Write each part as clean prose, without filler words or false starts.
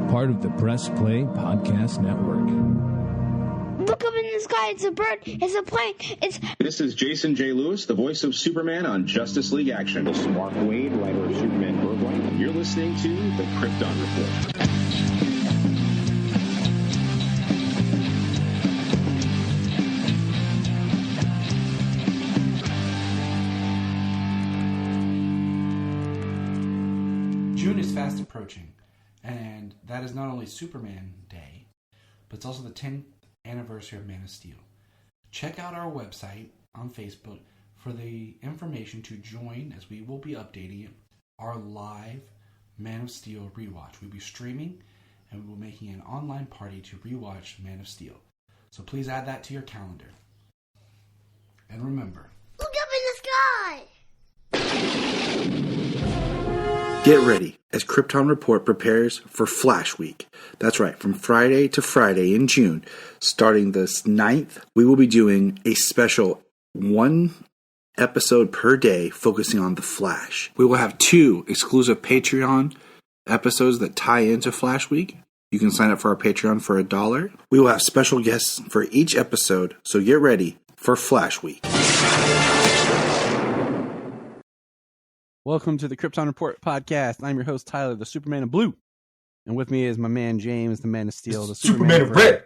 part of the Press Play Podcast Network. Look up in the sky. It's a bird. It's a plane. This is Jason J. Lewis, the voice of Superman on Justice League Action. This is Mark Wade, writer of Superman Birthright. You're listening to the Krypton Report. June is fast approaching, and that is not only Superman Day, but it's also the 10th anniversary of Man of Steel. Check out our website on Facebook for the information to join, as we will be updating our live Man of Steel rewatch. We'll be streaming, and we will be making an online party to rewatch Man of Steel. So please add that to your calendar. And remember, look up in the sky. Get ready as Krypton Report prepares for Flash Week. That's right, from Friday to Friday in June, starting the 9th, we will be doing a special 1 episode per day focusing on the Flash. We will have 2 exclusive Patreon episodes that tie into Flash Week. You can sign up for our Patreon for $1. We will have special guests for each episode, so get ready for Flash Week. Welcome to the Krypton Report podcast. I'm your host, Tyler, the Superman in Blue. And with me is my man, James, the Man of Steel. The Superman in Red.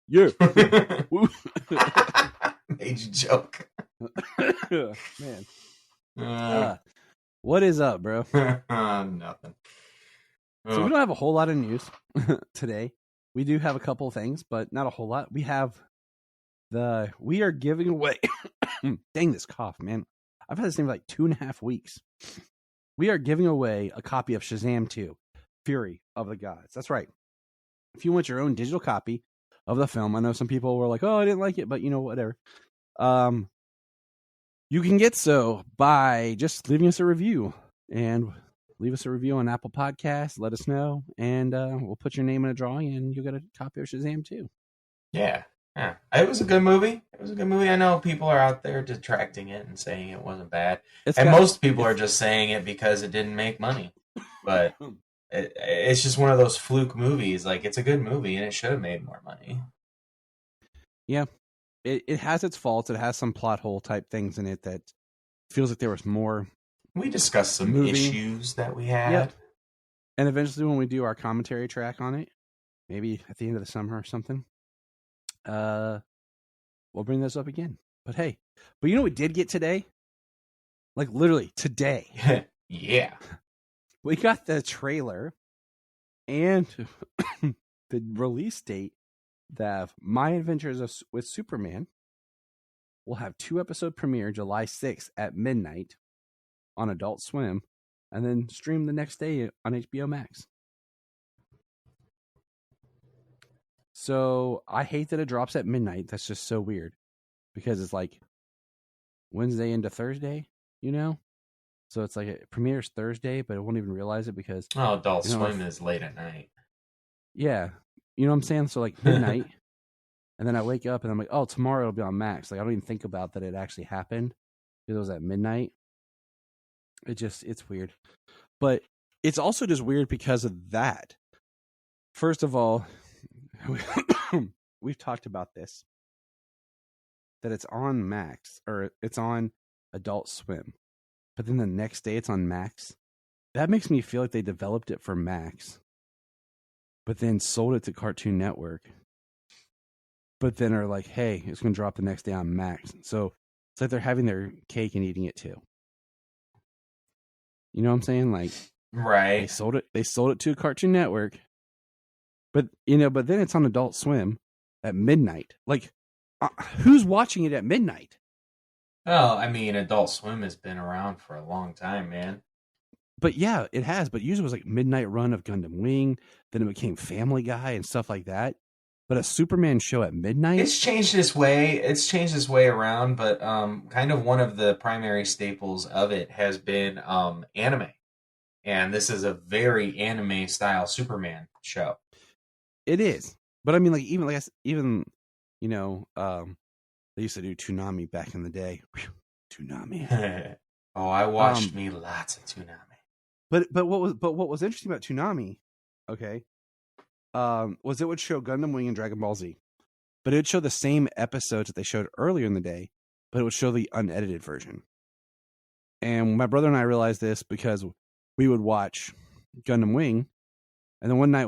Yeah. Made you joke. Man. What is up, bro? Nothing. So we don't have a whole lot of news today. We do have a couple of things, but not a whole lot. We are giving away. Dang, this cough, man. I've had this thing for like 2.5 weeks. We are giving away a copy of Shazam 2, Fury of the Gods. That's right. If you want your own digital copy of the film, I know some people were like, oh, I didn't like it, but whatever. You can get so by just leaving us a review, and leave us a review on Apple Podcasts. Let us know, and we'll put your name in a drawing, and you'll get a copy of Shazam 2. Yeah. It was a good movie. I know people are out there detracting it and saying it wasn't bad. Most people are just saying it because it didn't make money. But it's just one of those fluke movies. Like, it's a good movie, and it should have made more money. Yeah. It has its faults. It has some plot hole type things in it that feels like there was more. We discussed some issues that we had. Yep. And eventually when we do our commentary track on it, maybe at the end of the summer or something, we'll bring this up again. But hey, you know what we did get today? Like literally today. Yeah. We got the trailer and the release date that My Adventures with Superman will have 2-episode premiere July 6th at midnight on Adult Swim, and then stream the next day on HBO Max. So I hate that it drops at midnight. That's just so weird because it's like Wednesday into Thursday, So it's like it premieres Thursday, but it won't even realize it because Adult Swim is late at night. Yeah, you know what I'm saying? So like midnight, and then I wake up and I'm like, oh, tomorrow it'll be on Max. Like I don't even think about that it actually happened because it was at midnight. It's weird, but it's also just weird because of that. First of all, we've talked about this, that it's on Max or it's on Adult Swim, but then the next day it's on Max. That makes me feel like they developed it for Max, but then sold it to Cartoon Network, but then are like, hey, it's going to drop the next day on Max. So it's like they're having their cake and eating it too. You know what I'm saying? Like, right. They sold it to Cartoon Network, but then it's on Adult Swim at midnight. Like, who's watching it at midnight? Well, I mean, Adult Swim has been around for a long time, man. But yeah, it has. But usually it was like midnight run of Gundam Wing. Then it became Family Guy and stuff like that. But a Superman show at midnight? It's changed this way. Around, but kind of one of the primary staples of it has been anime. And this is a very anime style Superman show. It is. But I mean, like even they used to do Toonami back in the day. Whew, Toonami. Oh, I watched me lots of Toonami. But what was interesting about Toonami, okay, was it would show Gundam Wing and Dragon Ball Z, but it would show the same episodes that they showed earlier in the day, but it would show the unedited version. And my brother and I realized this because we would watch Gundam Wing, and then one night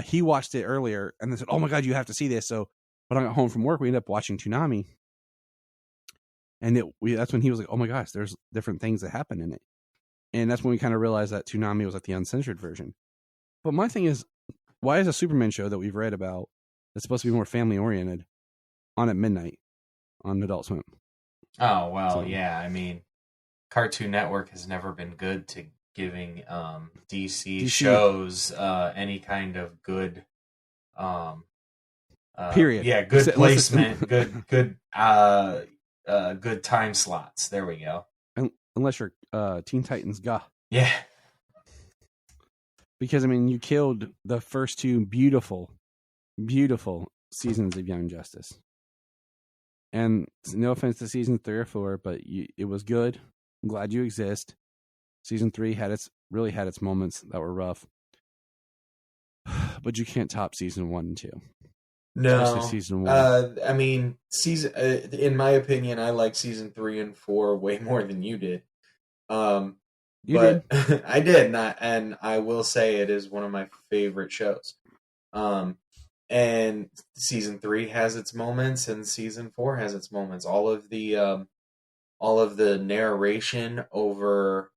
he watched it earlier, and they said, "Oh my god, you have to see this!" So when I got home from work, we ended up watching Toonami, and that's when he was like, "Oh my gosh, there's different things that happen in it," and that's when we kind of realized that Toonami was like the uncensored version. But my thing is, why is a Superman show that we've read about that's supposed to be more family oriented on at midnight on Adult Swim? Oh well, yeah. I mean, Cartoon Network has never been good to giving DC shows any kind of good period. Yeah, good placement, good time slots. There we go. Unless you're Teen Titans Ga. Yeah. Because I mean, you killed the first two beautiful, beautiful seasons of Young Justice. And no offense to season 3 or 4, but it was good. I'm glad you exist. Season 3 really had its moments that were rough, but you can't top season 1 and 2. No, especially season 1. I mean, in my opinion, I like season 3 and 4 way more than you did. You but did. I did not, and I will say it is one of my favorite shows. And season 3 has its moments, and season 4 has its moments. All of the narration over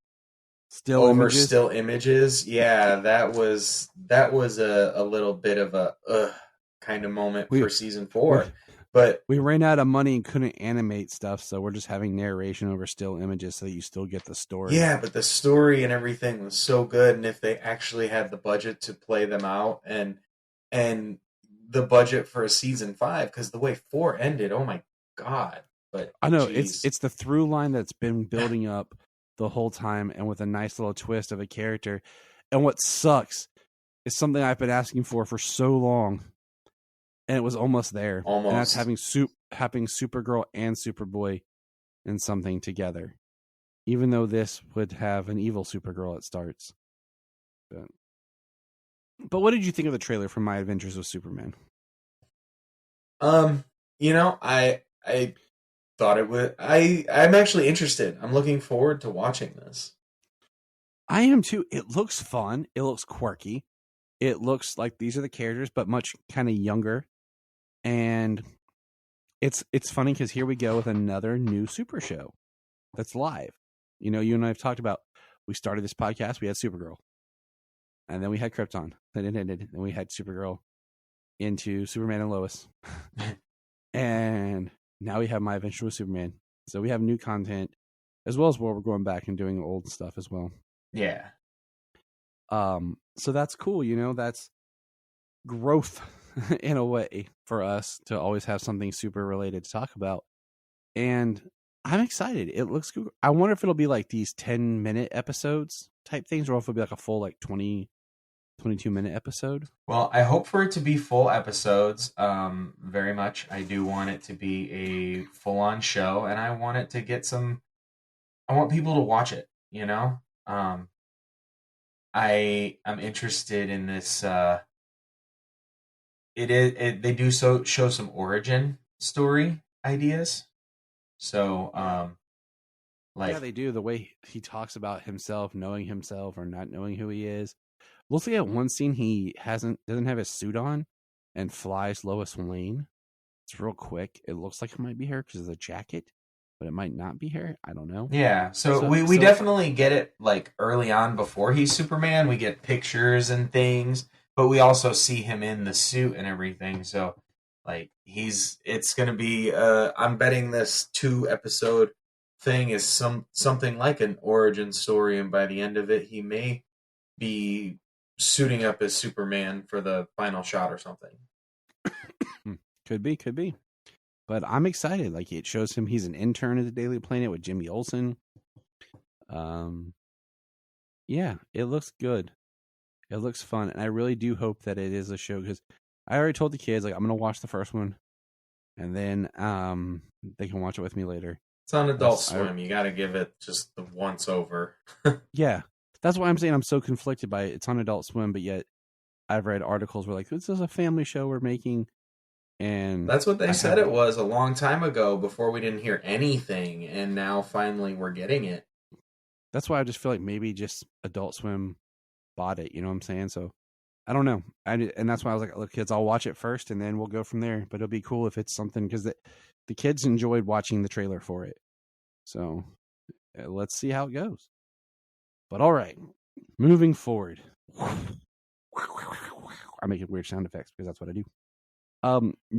still images. Yeah, that was a little bit of a kind of moment for season 4. But we ran out of money and couldn't animate stuff, so we're just having narration over still images so that you still get the story. Yeah, but the story and everything was so good, and if they actually had the budget to play them out and the budget for a season 5, because the way 4 ended, oh my god. But I know it's the through line that's been building up the whole time, and with a nice little twist of a character. And what sucks is something I've been asking for so long, and it was almost there. Almost. And that's having Supergirl and Superboy in something together. Even though this would have an evil Supergirl at starts. But what did you think of the trailer for My Adventures with Superman? I thought it would. I'm actually interested. I'm looking forward to watching this. I am too. It looks fun. It looks quirky. It looks like these are the characters, but much kind of younger. And it's funny because here we go with another new super show that's live. You know, you and I have talked about, we started this podcast, we had Supergirl. And then we had Krypton. Then we had Supergirl into Superman and Lois. And now we have My Adventure with Superman. So we have new content, as well as we're going back and doing old stuff as well. Yeah. So that's cool, you know, that's growth in a way for us to always have something super related to talk about. And I'm excited. It looks good. I wonder if it'll be like these 10-minute episodes type things, or if it'll be like a full like 22-minute episode. Well, I hope for it to be full episodes, very much. I do want it to be a full-on show, and I want it to get I want people to watch it, you know? I'm interested in this, they do show some origin story ideas. So, yeah, they do. The way he talks about himself, knowing himself or not knowing who he is. We'll see at one scene he doesn't have his suit on and flies Lois Lane. It's real quick. It looks like it might be her because of the jacket, but it might not be her. I don't know. Yeah, so we definitely get it like early on before he's Superman. We get pictures and things, but we also see him in the suit and everything. So like it's going to be I'm betting this 2-episode thing is something like an origin story, and by the end of it he may be suiting up as Superman for the final shot or something. Could be. But I'm excited. Like, it shows him he's an intern at the Daily Planet with Jimmy Olsen. Yeah, it looks good. It looks fun, and I really do hope that it is a show, because I already told the kids, like, I'm gonna watch the first one, and then they can watch it with me later. It's on Adult Swim. You got to give it just the once over. Yeah, that's why I'm saying I'm so conflicted by it. It's on Adult Swim, but yet I've read articles where like, this is a family show we're making. And that's what they said it was a long time ago before we didn't hear anything. And now finally we're getting it. That's why I just feel like maybe just Adult Swim bought it. You know what I'm saying? So I don't know. And that's why I was like, look, kids, I'll watch it first and then we'll go from there. But it'll be cool if it's something, because the kids enjoyed watching the trailer for it. So let's see how it goes. But all right, moving forward. I'm making weird sound effects because that's what I do.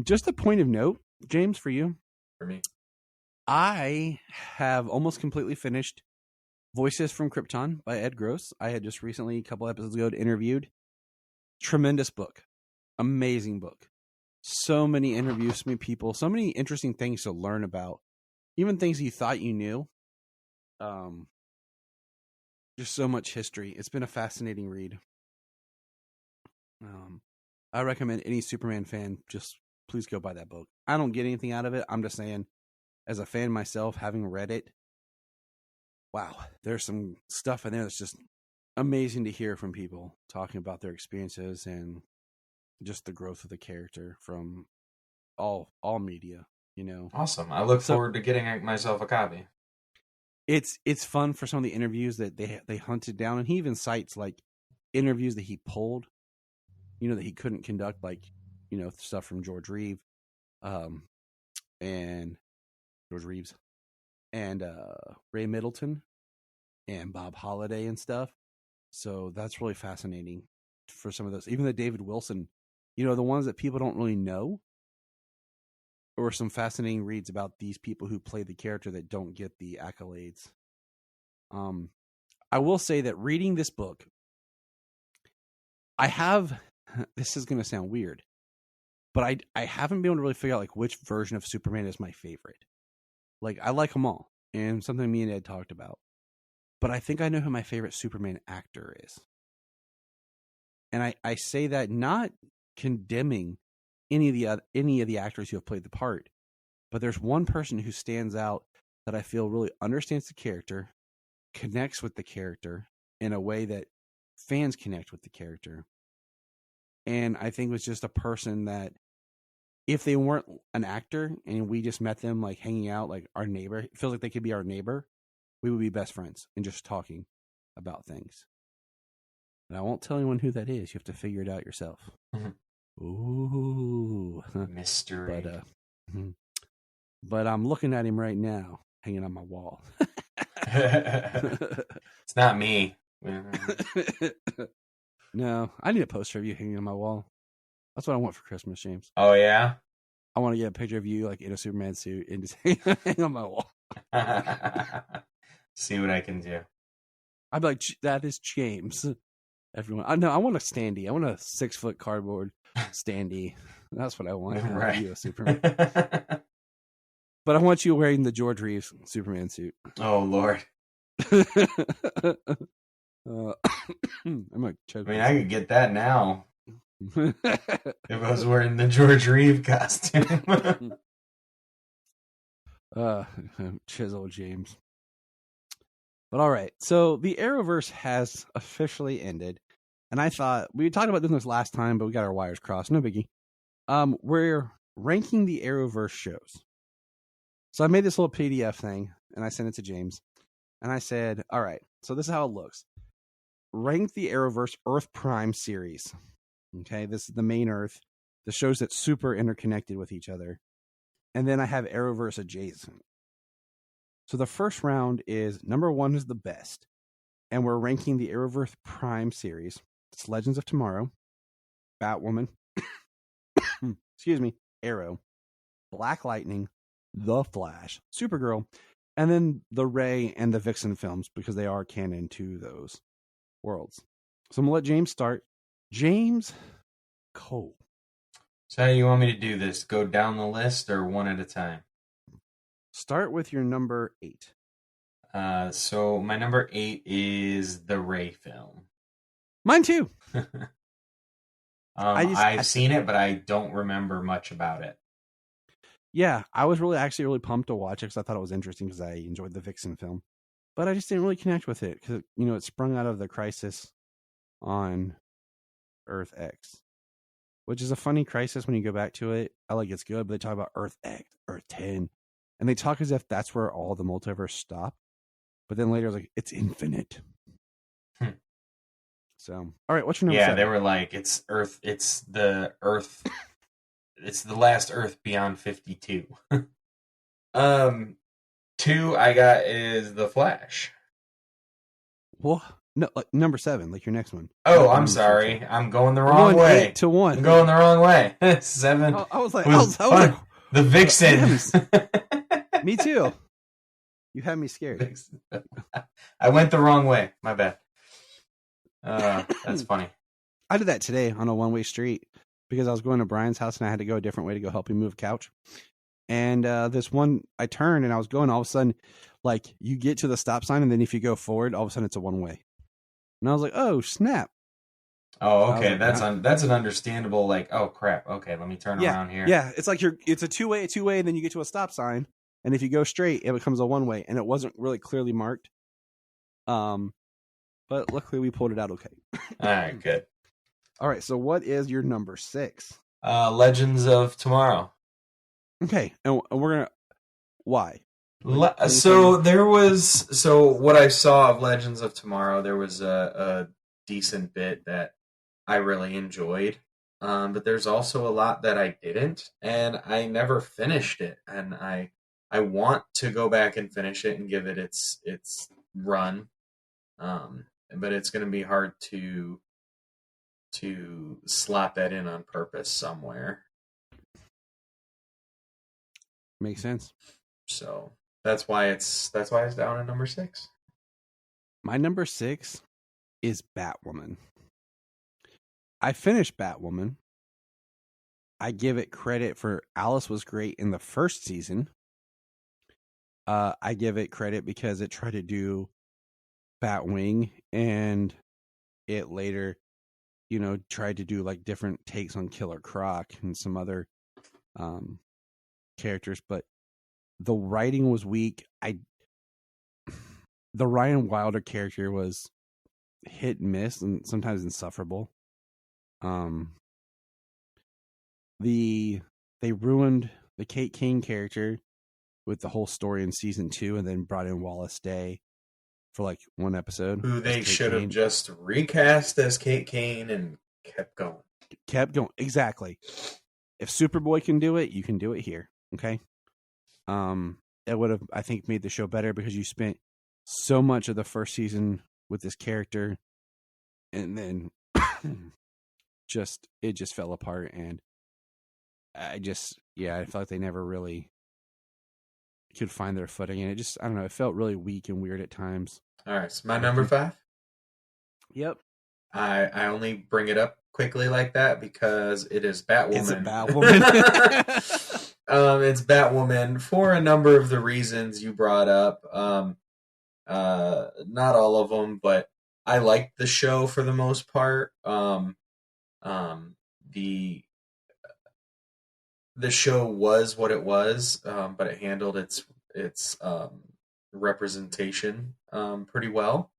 Just a point of note, James, for you. For me. I have almost completely finished Voices from Krypton by Ed Gross. I had just recently, a couple episodes ago, interviewed. Tremendous book. Amazing book. So many interviews, so many people, so many interesting things to learn about. Even things you thought you knew. Just so much history. It's been a fascinating read. I recommend any Superman fan, just please go buy that book. I don't get anything out of it. I'm just saying, as a fan myself, having read it, wow, there's some stuff in there that's just amazing to hear from people talking about their experiences and just the growth of the character from all media, you know. Awesome. I look forward to getting myself a copy. It's fun for some of the interviews that they hunted down, and he even cites like interviews that he pulled, you know, that he couldn't conduct, like, you know, stuff from George Reeves and Ray Middleton and Bob Holliday and stuff. So that's really fascinating for some of those. Even the David Wilson, you know, the ones that people don't really know, or some fascinating reads about these people who play the character that don't get the accolades. I will say that reading this book, this is going to sound weird, but I haven't been able to really figure out like which version of Superman is my favorite. Like, I like them all, and something me and Ed talked about. But I think I know who my favorite Superman actor is. And I say that not condemning any of the actors who have played the part, but there's one person who stands out that I feel really understands the character, connects with the character in a way that fans connect with the character. And I think it was just a person that, if they weren't an actor and we just met them like hanging out, like our neighbor, it feels like they could be our neighbor, we would be best friends and just talking about things. And I won't tell anyone who that is. You have to figure it out yourself. Mm-hmm. Ooh. Mystery. But I'm looking at him right now, hanging on my wall. It's not me. No, I need a poster of you hanging on my wall. That's what I want for Christmas, James. Oh, yeah? I want to get a picture of you like in a Superman suit and just hang on my wall. See what I can do. I'd be like, that is James. Everyone, I want a standee. I want a 6-foot cardboard standee. That's what I want. Right. You, a Superman. But I want you wearing the George Reeves Superman suit. Oh, Lord. I'm gonna choke. I mean, I could get that now. If I was wearing the George Reeves costume. Chisel James. But all right, so the Arrowverse has officially ended, and I thought we talked about this last time, but we got our wires crossed. No biggie. We're ranking the Arrowverse shows. So I made this little PDF thing, and I sent it to James, and I said, all right, so this is how it looks. Rank the Arrowverse Earth Prime series. Okay, this is the main Earth, the shows that super interconnected with each other. And then I have Arrowverse adjacent. So the first round is number 1 is the best. And we're ranking the Arrowverse Prime series. It's Legends of Tomorrow, Batwoman, excuse me, Arrow, Black Lightning, The Flash, Supergirl, and then the Ray and the Vixen films, because they are canon to those worlds. So I'm going to let James start. James Cole. So how do you want me to do this? Go down the list or one at a time? Start with your number 8. So my number 8 is the Ray film. Mine too. I've seen it, but I don't remember much about it. Yeah, I was really pumped to watch it because I thought it was interesting because I enjoyed the Vixen film. But I just didn't really connect with it because, you know, it sprung out of the Crisis on Earth X, which is a funny Crisis when you go back to it. I like it's good, but they talk about Earth X, Earth 10, and they talk as if that's where all the multiverse stop. But then later, I was like, it's infinite. So, all right, what's your number? Yeah, 7? they were like, it's Earth. It's the Earth. It's the last Earth beyond 52. 2 I got is The Flash. Well, no, like number 7, like your next one. Oh, I'm sorry. I'm going the wrong way. 8 to 1. I'm going the wrong way. 7. I was like, The Vixen. Me too. You had me scared. I went the wrong way. My bad. That's funny. I did that today on a one-way street because I was going to Brian's house and I had to go a different way to go help him move a couch. And this one, I turned and I was going. All of a sudden, like you get to the stop sign, and then if you go forward, all of a sudden it's a one-way. And I was like, "Oh snap!" Oh, okay. Like, that's an understandable. Like, oh crap. Okay, let me turn around here. Yeah, it's like it's a two-way, and then you get to a stop sign, and if you go straight, it becomes a one-way, and it wasn't really clearly marked. But luckily we pulled it out okay. All right, good. All right, so what is your number 6? Legends of Tomorrow. Okay, and we're gonna why? So what I saw of Legends of Tomorrow, there was a decent bit that I really enjoyed, but there's also a lot that I didn't, and I never finished it, and I want to go back and finish it and give it its run, but it's going to be hard to slot that in on purpose somewhere. Makes sense. So that's why it's down at number 6. My number 6 is Batwoman. I finished Batwoman. I give it credit for Alice was great in the first season. I give it credit because it tried to do Batwing, and it later, tried to do like different takes on Killer Croc and some other characters, but the writing was weak. The Ryan Wilder character was hit and miss and sometimes insufferable. They ruined the Kate Kane character with the whole story in season 2, and then brought in Wallace Day for like one episode. Who they should have just recast as Kate Kane and kept going. Exactly. If Superboy can do it, you can do it here. Okay. It would have, I think, made the show better because you spent so much of the first season with this character, and then it just fell apart, and I felt like they never really could find their footing, and I don't know, it felt really weak and weird at times. All right, so my number 5. Yep. I only bring it up quickly like that because it is Batwoman. It's a Batwoman. It's Batwoman for a number of the reasons you brought up. Not all of them, but I liked the show for the most part. The show was what it was, but it handled its representation pretty well.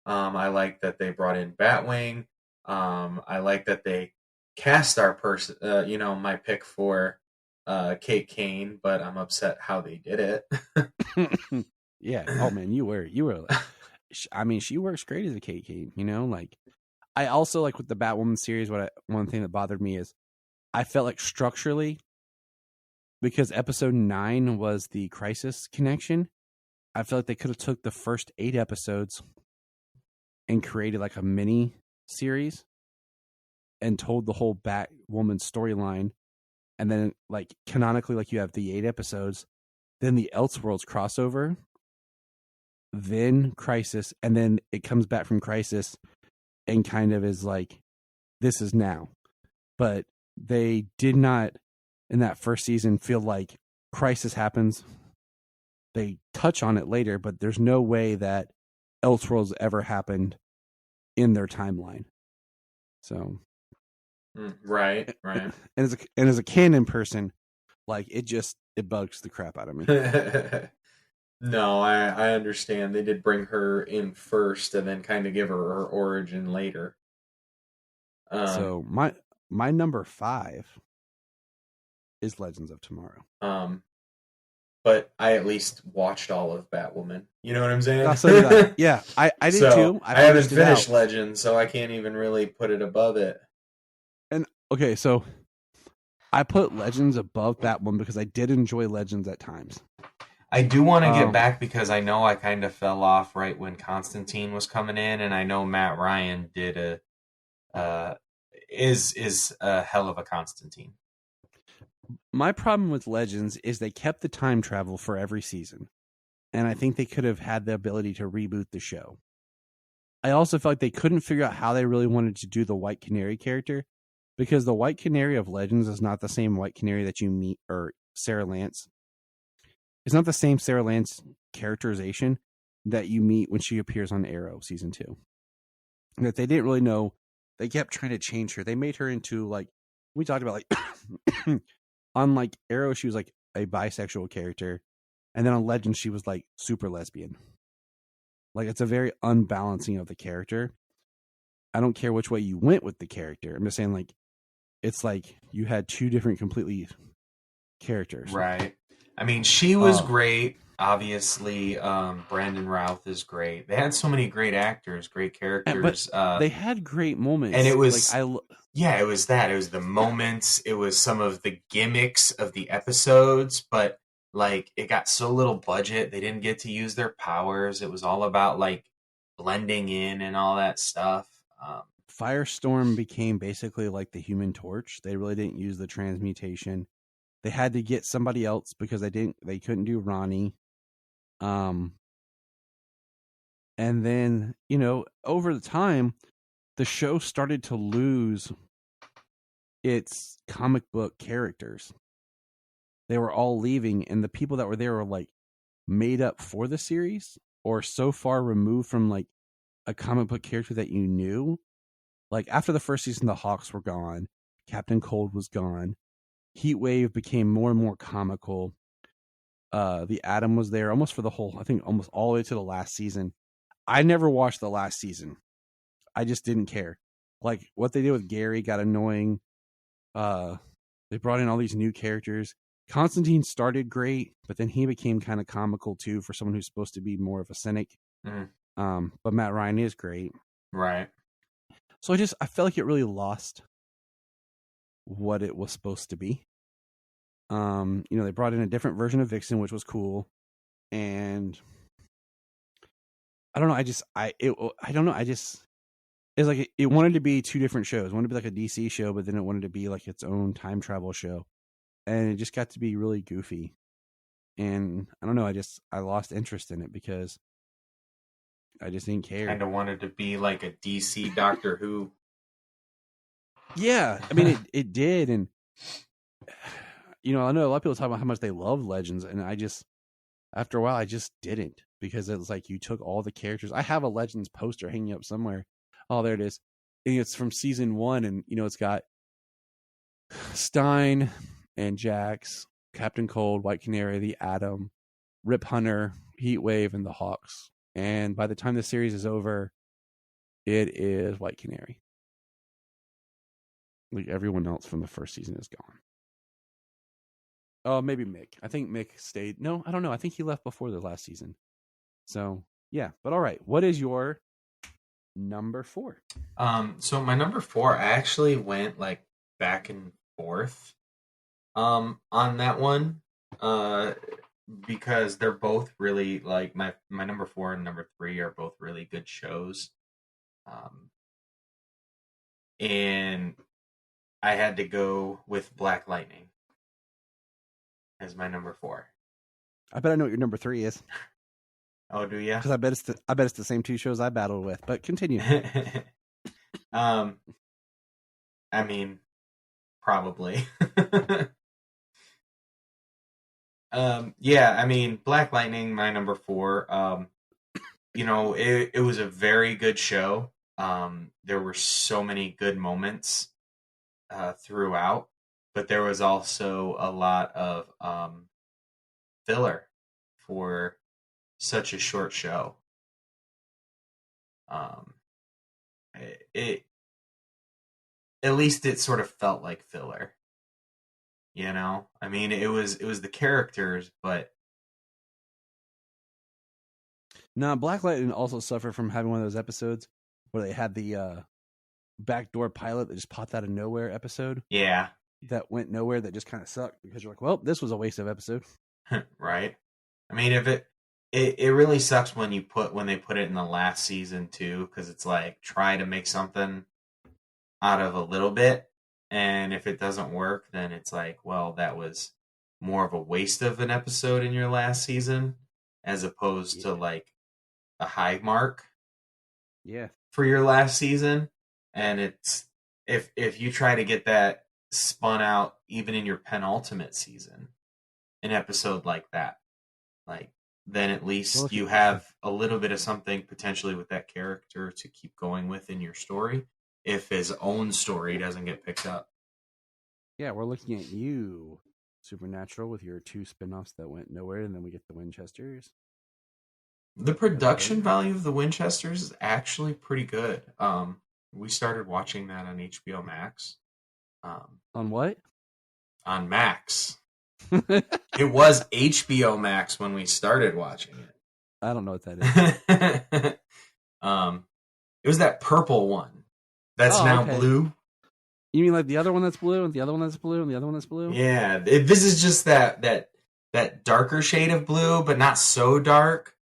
I like that they brought in Batwing. I like that they cast our person. My pick for Kate Kane, but I'm upset how they did it. Yeah. Oh man, you were. I mean, she works great as a Kate Kane. Like I also like with the Batwoman series. One thing that bothered me is I felt like structurally, because episode 9 was the Crisis connection, I feel like they could have took the first 8 episodes and created like a mini series and told the whole Batwoman storyline, and then like canonically, like you have the 8 episodes, then the Elseworlds crossover, then Crisis, and then it comes back from Crisis and kind of is like, this is now. But they did not in that first season feel like Crisis happens. They touch on it later, but there's no way that Elseworlds ever happened in their timeline. So, right. And as a canon person, like it bugs the crap out of me. No, I understand. They did bring her in first, and then kind of give her origin later. So my number 5 is Legends of Tomorrow. But I at least watched all of Batwoman. You know what I'm saying? So did I. Yeah, I did so, too. I haven't finished Legends, so I can't even really put it above it. And okay, so I put Legends above Batwoman because I did enjoy Legends at times. I do want to get back because I know I kind of fell off right when Constantine was coming in, and I know Matt Ryan did is a hell of a Constantine. My problem with Legends is they kept the time travel for every season, and I think they could have had the ability to reboot the show. I also felt like they couldn't figure out how they really wanted to do the White Canary character, because the White Canary of Legends is not the same White Canary that you meet, or Sarah Lance. It's not the same Sarah Lance characterization that you meet when she appears on Arrow season 2. That they didn't really know. They kept trying to change her. They made her into, like, we talked about, like, on, like, Arrow, she was, like, a bisexual character. And then on Legends, she was, like, super lesbian. Like, it's a very unbalancing of the character. I don't care which way you went with the character. I'm just saying, like, it's like you had two different completely characters. Right. I mean, she was great. Obviously, Brandon Routh is great. They had so many great actors, great characters. But they had great moments. And it was, like, it was that. It was the moments. It was some of the gimmicks of the episodes. But, like, it got so little budget. They didn't get to use their powers. It was all about, like, blending in and all that stuff. Firestorm became basically like the Human Torch. They really didn't use the transmutation. They had to get somebody else because they couldn't do Ronnie. And then, you know, over the time, the show started to lose its comic book characters. They were all leaving, and the people that were there were, like, made up for the series or so far removed from, like, a comic book character that you knew. Like, after the first season, the Hawks were gone. Captain Cold was gone. Heatwave became more and more comical. The Atom was there almost for the whole, I think almost all the way to the last season. I never watched the last season. I just didn't care. Like, what they did with Gary got annoying. They brought in all these new characters. Constantine started great, but then he became kind of comical too for someone who's supposed to be more of a cynic. But Matt Ryan is great. Right. So I felt like it really lost what it was supposed to be. You know, they brought in a different version of Vixen, which was cool. And I don't know. It's like it wanted to be two different shows. It wanted to be like a DC show, but then it wanted to be like its own time travel show. And it just got to be really goofy. And I don't know. I lost interest in it because I just didn't care. Kind of wanted to be like a DC Doctor Who. Yeah, I mean, it did. And, you know, I know a lot of people talk about how much they love Legends. And after a while, I just didn't. Because it was like you took all the characters. I have a Legends poster hanging up somewhere. Oh, there it is. And it's from season 1. And, you know, it's got Stein and Jax, Captain Cold, White Canary, the Atom, Rip Hunter, Heatwave, and the Hawks. And by the time the series is over, it is White Canary. Like, everyone else from the first season is gone. Oh, maybe Mick. I think Mick stayed. No, I don't know. I think he left before the last season. So, yeah. But all right. What is your number 4? So my number 4, I actually went, like, back and forth on that one. Because they're both really, like, my number 4 and number 3 are both really good shows. And I had to go with Black Lightning as my number 4. I bet I know what your number 3 is. Oh, do you? Because I bet it's the same two shows I battled with. But continue. I mean, probably. Yeah, I mean, Black Lightning, my number 4. You know, it was a very good show. There were so many good moments throughout, but there was also a lot of filler for such a short show. at least it sort of felt like filler. You know, I mean, it was the characters, but no, Black Lightning also suffered from having one of those episodes where they had the backdoor pilot that just popped out of nowhere episode. Yeah, that went nowhere. That just kind of sucked because you're like, well, this was a waste of episode. Right. I mean, if it really sucks when they put it in the last season too, because it's like try to make something out of a little bit. And if it doesn't work, then it's like, well, that was more of a waste of an episode in your last season as opposed to like a high mark for your last season. And it's if you try to get that spun out even in your penultimate season, an episode like that, like then at least you have a little bit of something potentially with that character to keep going with in your story if his own story doesn't get picked up. Yeah, we're looking at you, Supernatural, with your 2 spinoffs that went nowhere, and then we get the Winchesters. The production value of the Winchesters is actually pretty good. We started watching that on HBO Max. On what? On Max. It was HBO Max when we started watching it. I don't know what that is. It was that purple one that's now blue. You mean like the other one that's blue and the other one that's blue and the other one that's blue? Yeah, this is just that darker shade of blue, but not so dark.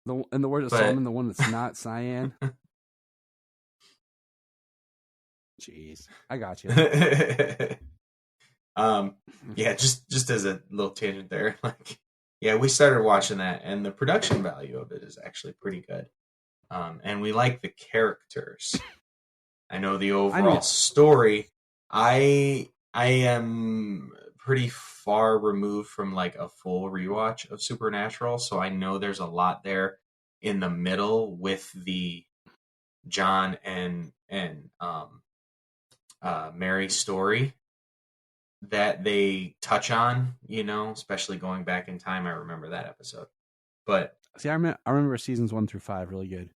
In the word of Solomon, the one that's not cyan. Jeez, I got you. Yeah, just as a little tangent there, like, yeah, we started watching that, and the production value of it is actually pretty good. And we like the characters. I know the overall story. I am pretty far removed from like a full rewatch of Supernatural, so I know there's a lot there in the middle with the John and Mary story that they touch on, you know, especially going back in time. I remember that episode. But see, I remember seasons 1 through 5 really good,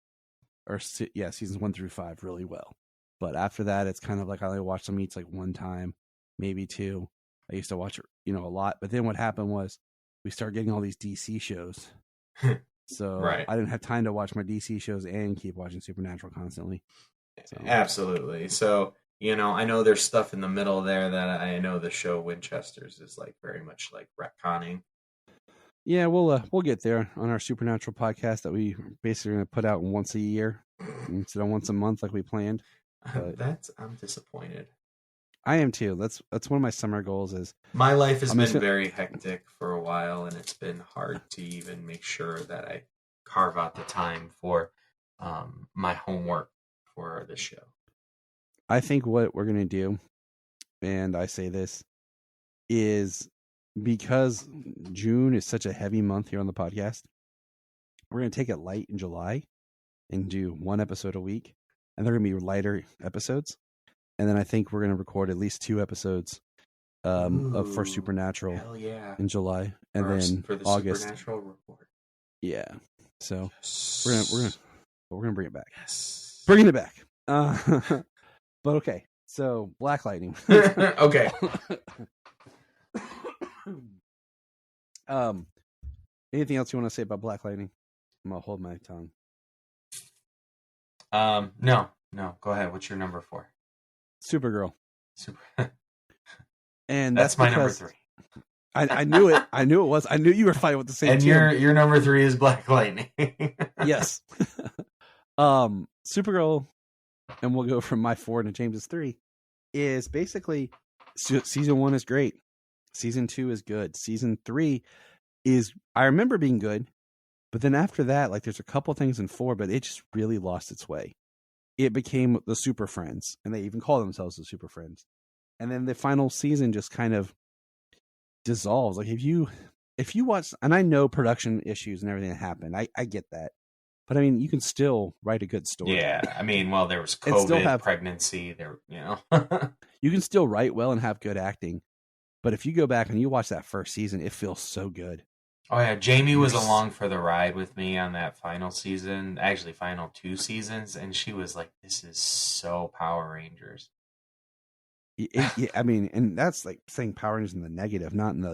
seasons 1 through 5 really well. But after that, it's kind of like I only watched them each like one time, maybe 2. I used to watch it, you know, a lot. But then what happened was we started getting all these DC shows. So I didn't have time to watch my DC shows and keep watching Supernatural constantly. So. Absolutely. So, you know, I know there's stuff in the middle there that I know the show Winchesters is like very much like retconning. Yeah, we'll get there on our Supernatural podcast that we basically going to put out once a year instead of once a month like we planned. I'm disappointed. I am too. That's one of my summer goals. Is my life has been very hectic for a while, and it's been hard to even make sure that I carve out the time for my homework for the show. I think what we're gonna do, and I say this, is because June is such a heavy month here on the podcast, we're gonna take it light in July and do 1 episode a week, and they're gonna be lighter episodes. And then I think we're going to record at least 2 episodes for Supernatural in July, and then for the August. Supernatural report. Yeah, so we're gonna bring it back. Yes, bringing it back. But okay, so Black Lightning. Okay. Anything else you want to say about Black Lightning? I'm gonna hold my tongue. No. Go ahead. What's your number 4? Supergirl. And that's my number 3. I knew it. I knew it was. I knew you were fighting with the same. And your number 3 is Black Lightning. Yes. Supergirl, and we'll go from my 4 to James's 3. Is basically season 1 is great. Season 2 is good. Season 3 is, I remember being good, but then after that, like there's a couple things in 4, but it just really lost its way. It became the Super Friends, and they even call themselves the Super Friends. And then the final season just kind of dissolves. Like if you watch, and I know production issues and everything that happened, I get that, but I mean you can still write a good story. Yeah, I mean, well, there was COVID, pregnancy, there, you know. You can still write well and have good acting, but if you go back and you watch that first season, it feels so good. Oh yeah, Jamie was along for the ride with me on that final season, actually final 2 seasons, and she was like, "This is so Power Rangers." I mean, and that's like saying Power Rangers in the negative, not in the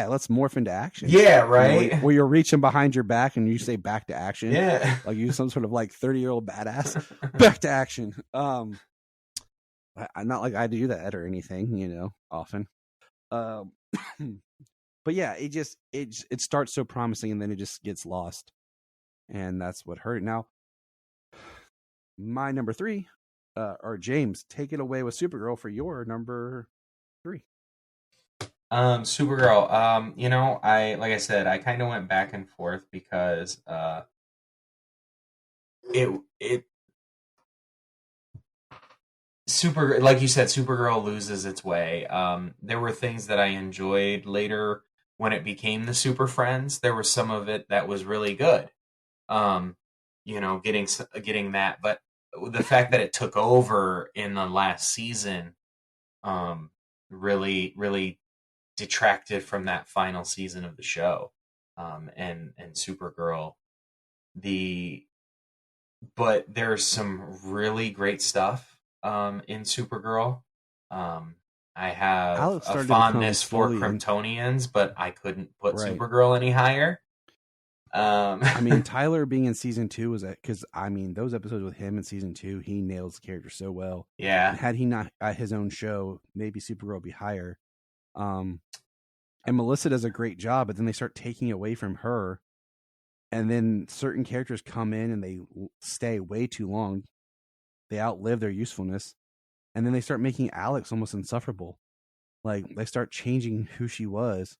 let's morph into action. Yeah, right. Where you're reaching behind your back and you say back to action. Yeah, like you some sort of like 30-year-old badass. Back to action. I'm not like I do that or anything, often. But yeah, it starts so promising and then it just gets lost, and that's what hurt it. Now, my number 3. Or James, take it away with Supergirl for your number 3. Supergirl. Like I said, I kind of went back and forth because like you said, Supergirl loses its way. There were things that I enjoyed later when it became the Super Friends. There was some of it that was really good. Getting that, but the fact that it took over in the last season really, really detracted from that final season of the show. And Supergirl, but there's some really great stuff in Supergirl. I have a fondness for Kryptonians, but I couldn't put Supergirl any higher. I mean, Tyler being in season 2 was because those episodes with him in season 2, he nails the character so well. Yeah. And had he not at his own show, maybe Supergirl would be higher. And Melissa does a great job, but then they start taking away from her, and then certain characters come in and they stay way too long. They outlive their usefulness, and then they start making Alex almost insufferable. Like they start changing who she was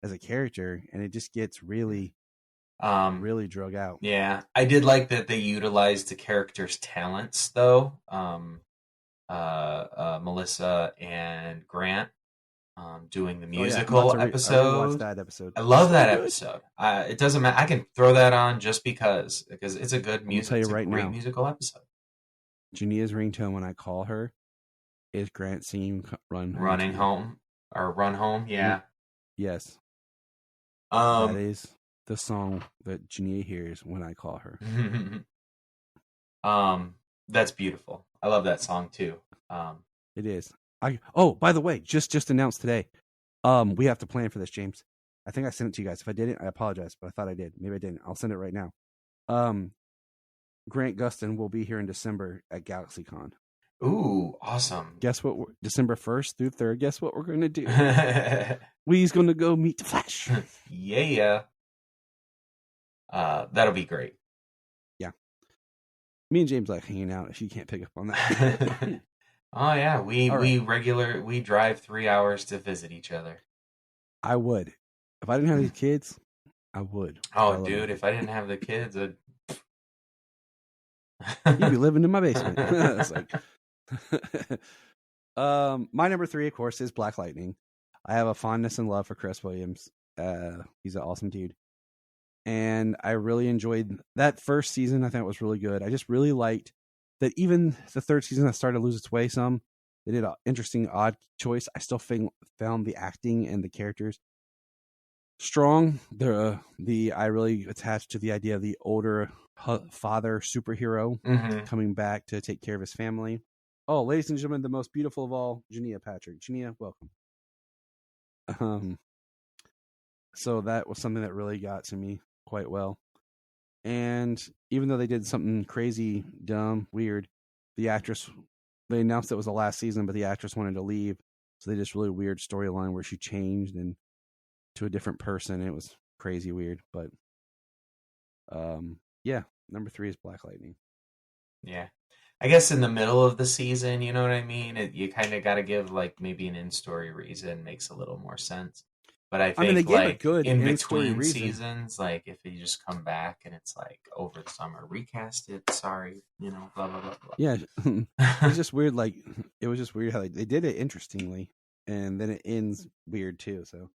as a character, and it just gets really drug out. Yeah, I did like that they utilized the characters' talents, though. Melissa and Grant doing the musical episode. That episode. I love that episode. It doesn't matter. I can throw that on just because it's a good music. I'll tell you right great now, musical episode. Jania's ringtone when I call her is Grant singing Running Home or Run Home. Yeah. Yes. That is the song that Jania hears when I call her. That's beautiful. I love that song too. It is. By the way, just announced today. We have to plan for this, James. I think I sent it to you guys. If I didn't, I apologize, but I thought I did. Maybe I didn't. I'll send it right now. Grant Gustin will be here in December at GalaxyCon. Ooh, awesome. Guess what? December 1st through 3rd. Guess what we're going to do? We's going to go meet the Flash. Yeah. That'll be great. Yeah. Me and James like hanging out if you can't pick up on that. Oh yeah, we drive 3 hours to visit each other. I would. If I didn't have these kids, I would. Oh, dude, if I didn't have the kids, you'd be living in my basement. It's like... my number 3, of course, is Black Lightning. I have a fondness and love for Chris Williams. He's an awesome dude. And I really enjoyed that first season. I thought it was really good. I just really liked that even the 3rd season that started to lose its way some. They did an interesting, odd choice. I still found the acting and the characters strong. I really attached to the idea of the older father superhero coming back to take care of his family. Oh, ladies and gentlemen, the most beautiful of all, Jania Patrick. Jania, welcome. So that was something that really got to me quite well. And even though they did something crazy, dumb, weird, the actress, they announced it was the last season, but the actress wanted to leave. So they did this really weird storyline where she changed to a different person. It was crazy weird, but yeah, number 3 is Black Lightning. Yeah. I guess in the middle of the season, you know what I mean? You kind of got to give like maybe an in-story reason makes a little more sense. But I think they gave like a good in between seasons, like if you just come back and it's like over the summer, recast it. Sorry, blah blah blah blah. Yeah, it was just weird. Like it was just weird how they did it interestingly, and then it ends weird too. So,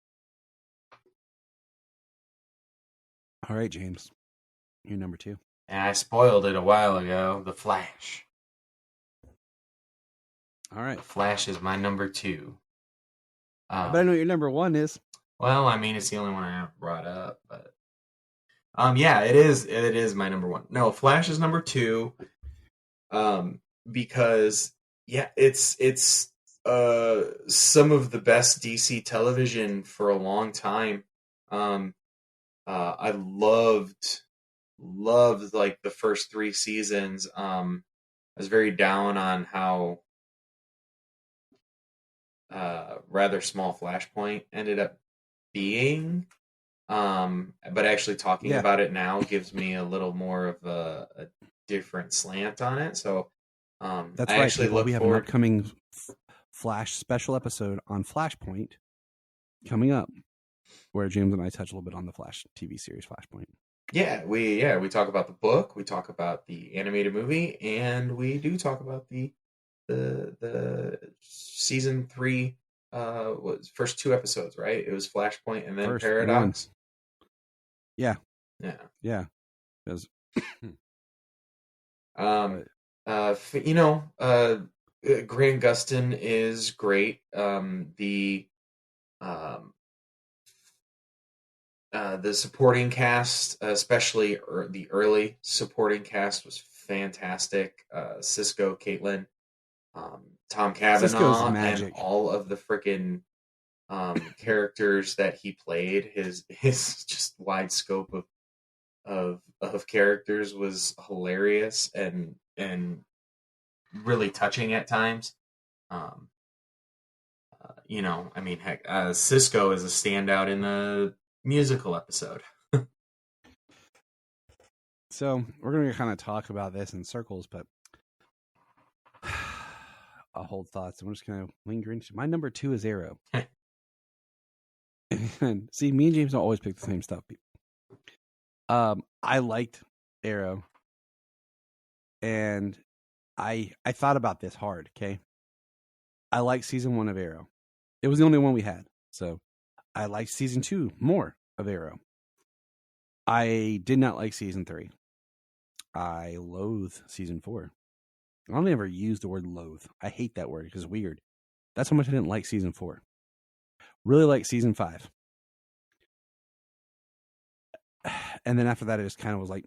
all right, James, you're number 2. And I spoiled it a while ago. The Flash. All right, The Flash is my number 2. But I know what your number 1 is. Well, I mean, it's the only one I brought up, but yeah, it is. It is my number 1. No, Flash is number 2. Because yeah, it's some of the best DC television for a long time. I loved like the first 3 seasons. I was very down on how rather small Flashpoint ended up being. But actually talking about it now gives me a little more of a different slant on it. So that's I right. actually We have an upcoming Flash special episode on Flashpoint coming up, where James and I touch a little bit on the Flash TV series Flashpoint. Yeah, we talk about the book, we talk about the animated movie, and we do talk about the season 3 was first 2 episodes, right? It was Flashpoint and then First Paradox. One. Yeah. Yeah. Because Grant Gustin is great. The supporting cast, especially the early supporting cast, was fantastic. Cisco, Caitlin, Tom Cavanaugh, and all of the freaking characters that he played. His just wide scope of characters was hilarious and really touching at times. I mean, heck, Cisco is a standout in the musical episode. So we're going to kind of talk about this in circles, but I'll hold thoughts. I'm just going to linger into my number 2 is Arrow. And see, me and James don't always pick the same stuff. I liked Arrow, and I thought about this hard. Okay, I liked season 1 of Arrow. It was the only one we had, so I liked season 2 more of Arrow. I did not like season 3. I loathe season 4. I don't ever use the word loathe. I hate that word because it's weird. That's how much I didn't like season 4. Really like season 5. And then after that, it just kind of was like,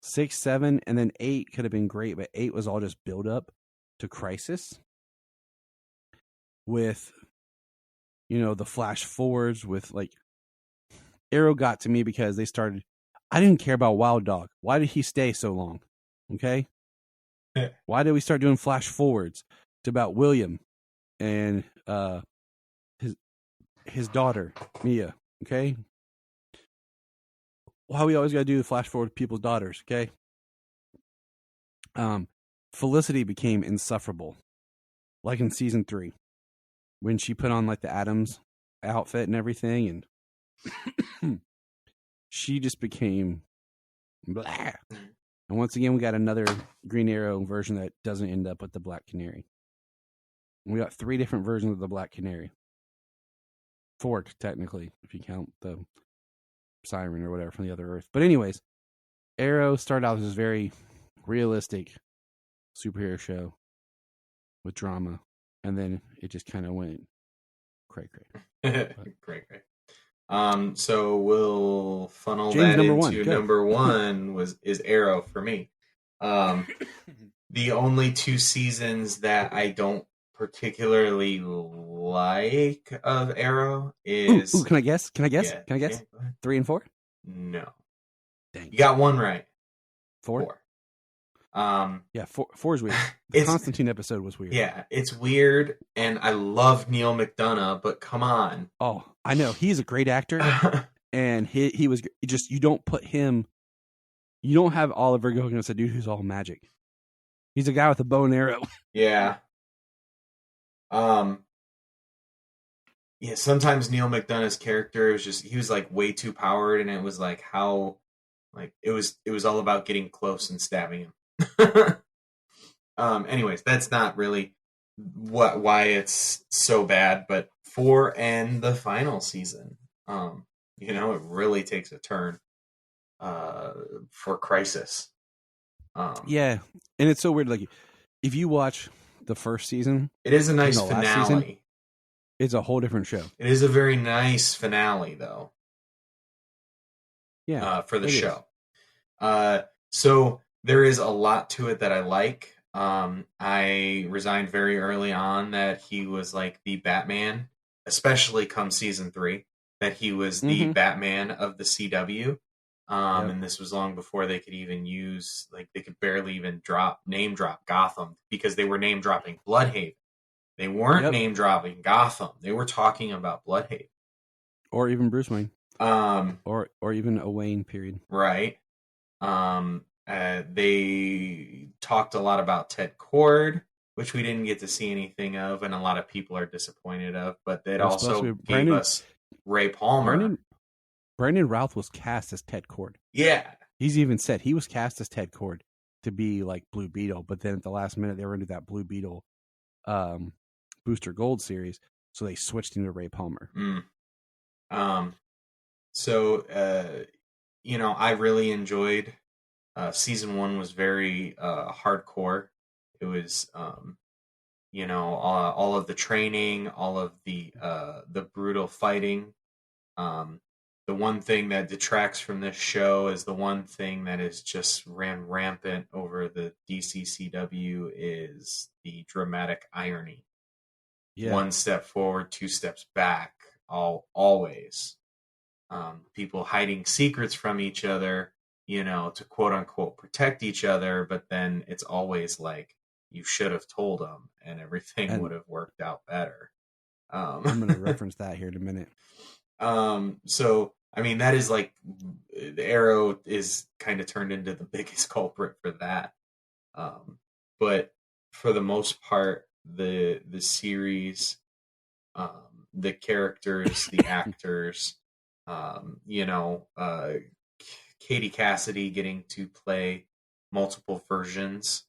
6, 7, and then 8 could have been great, but 8 was all just build up to Crisis with, the flash forwards with like, Arrow got to me because they started, I didn't care about Wild Dog. Why did he stay so long? Okay. Why did we start doing flash forwards to about William and his daughter, Mia? Okay. Why we always got to do the flash forward to people's daughters? Okay. Felicity became insufferable, like in season 3, when she put on like the Addams outfit and everything, and she just became blah. And once again, we got another Green Arrow version that doesn't end up with the Black Canary. We got 3 different versions of the Black Canary. 4, technically, if you count the Siren or whatever from the other Earth. But anyways, Arrow started out as this very realistic superhero show with drama, and then it just kind of went cray. Great. So we'll funnel James, that into Go. number 1 is Arrow for me. The only 2 seasons that I don't particularly like of Arrow is... Ooh, can I guess? Yeah, 3 and 4? No. Dang. You got one right. 4? 4. Yeah, 4 is weird. The Constantine episode was weird. Yeah, it's weird, and I love Neil McDonough, but come on. Oh, I know. He's a great actor, and he was just, you don't put him, you don't have Oliver going as a dude who's all magic. He's a guy with a bow and arrow. Yeah. Yeah, sometimes Neil McDonough's character was just, he was like way too powered, and it was like how, like, it was all about getting close and stabbing him. Anyways, that's not really why it's so bad, but 4 and the final season, it really takes a turn for Crisis. Yeah, and it's so weird. Like, if you watch the first season, it is a nice finale. Season, it's a whole different show. It is a very nice finale, though. Yeah, for the show. So there is a lot to it that I like. I resigned very early on that he was like the Batman, especially come season 3, that he was the Batman of the CW. And this was long before they could even use, like, they could barely even name drop Gotham, because they were name dropping Bloodhaven. They weren't name dropping Gotham. They were talking about Bloodhaven. Or even Bruce Wayne. Or even a Wayne period. Right. They talked a lot about Ted Cord, which we didn't get to see anything of, and a lot of people are disappointed of. But it also gave us Ray Palmer. Brandon Routh was cast as Ted Cord. Yeah. He's even said he was cast as Ted Cord to be like Blue Beetle, but then at the last minute they were into that Blue Beetle Booster Gold series, so they switched into Ray Palmer. I really enjoyed season 1. Was very hardcore. It was all of the training, all of the brutal fighting. The one thing that detracts from this show is the one thing that is just ran rampant over the DCCW is the dramatic irony. Yeah. 1 step forward, 2 steps back, always. People hiding secrets from each other, to quote unquote protect each other, but then it's always like, you should have told them and everything would have worked out better. I'm going to reference that here in a minute. That is like, the Arrow is kind of turned into the biggest culprit for that. But for the most part, the series, the characters, the actors, Katie Cassidy getting to play multiple versions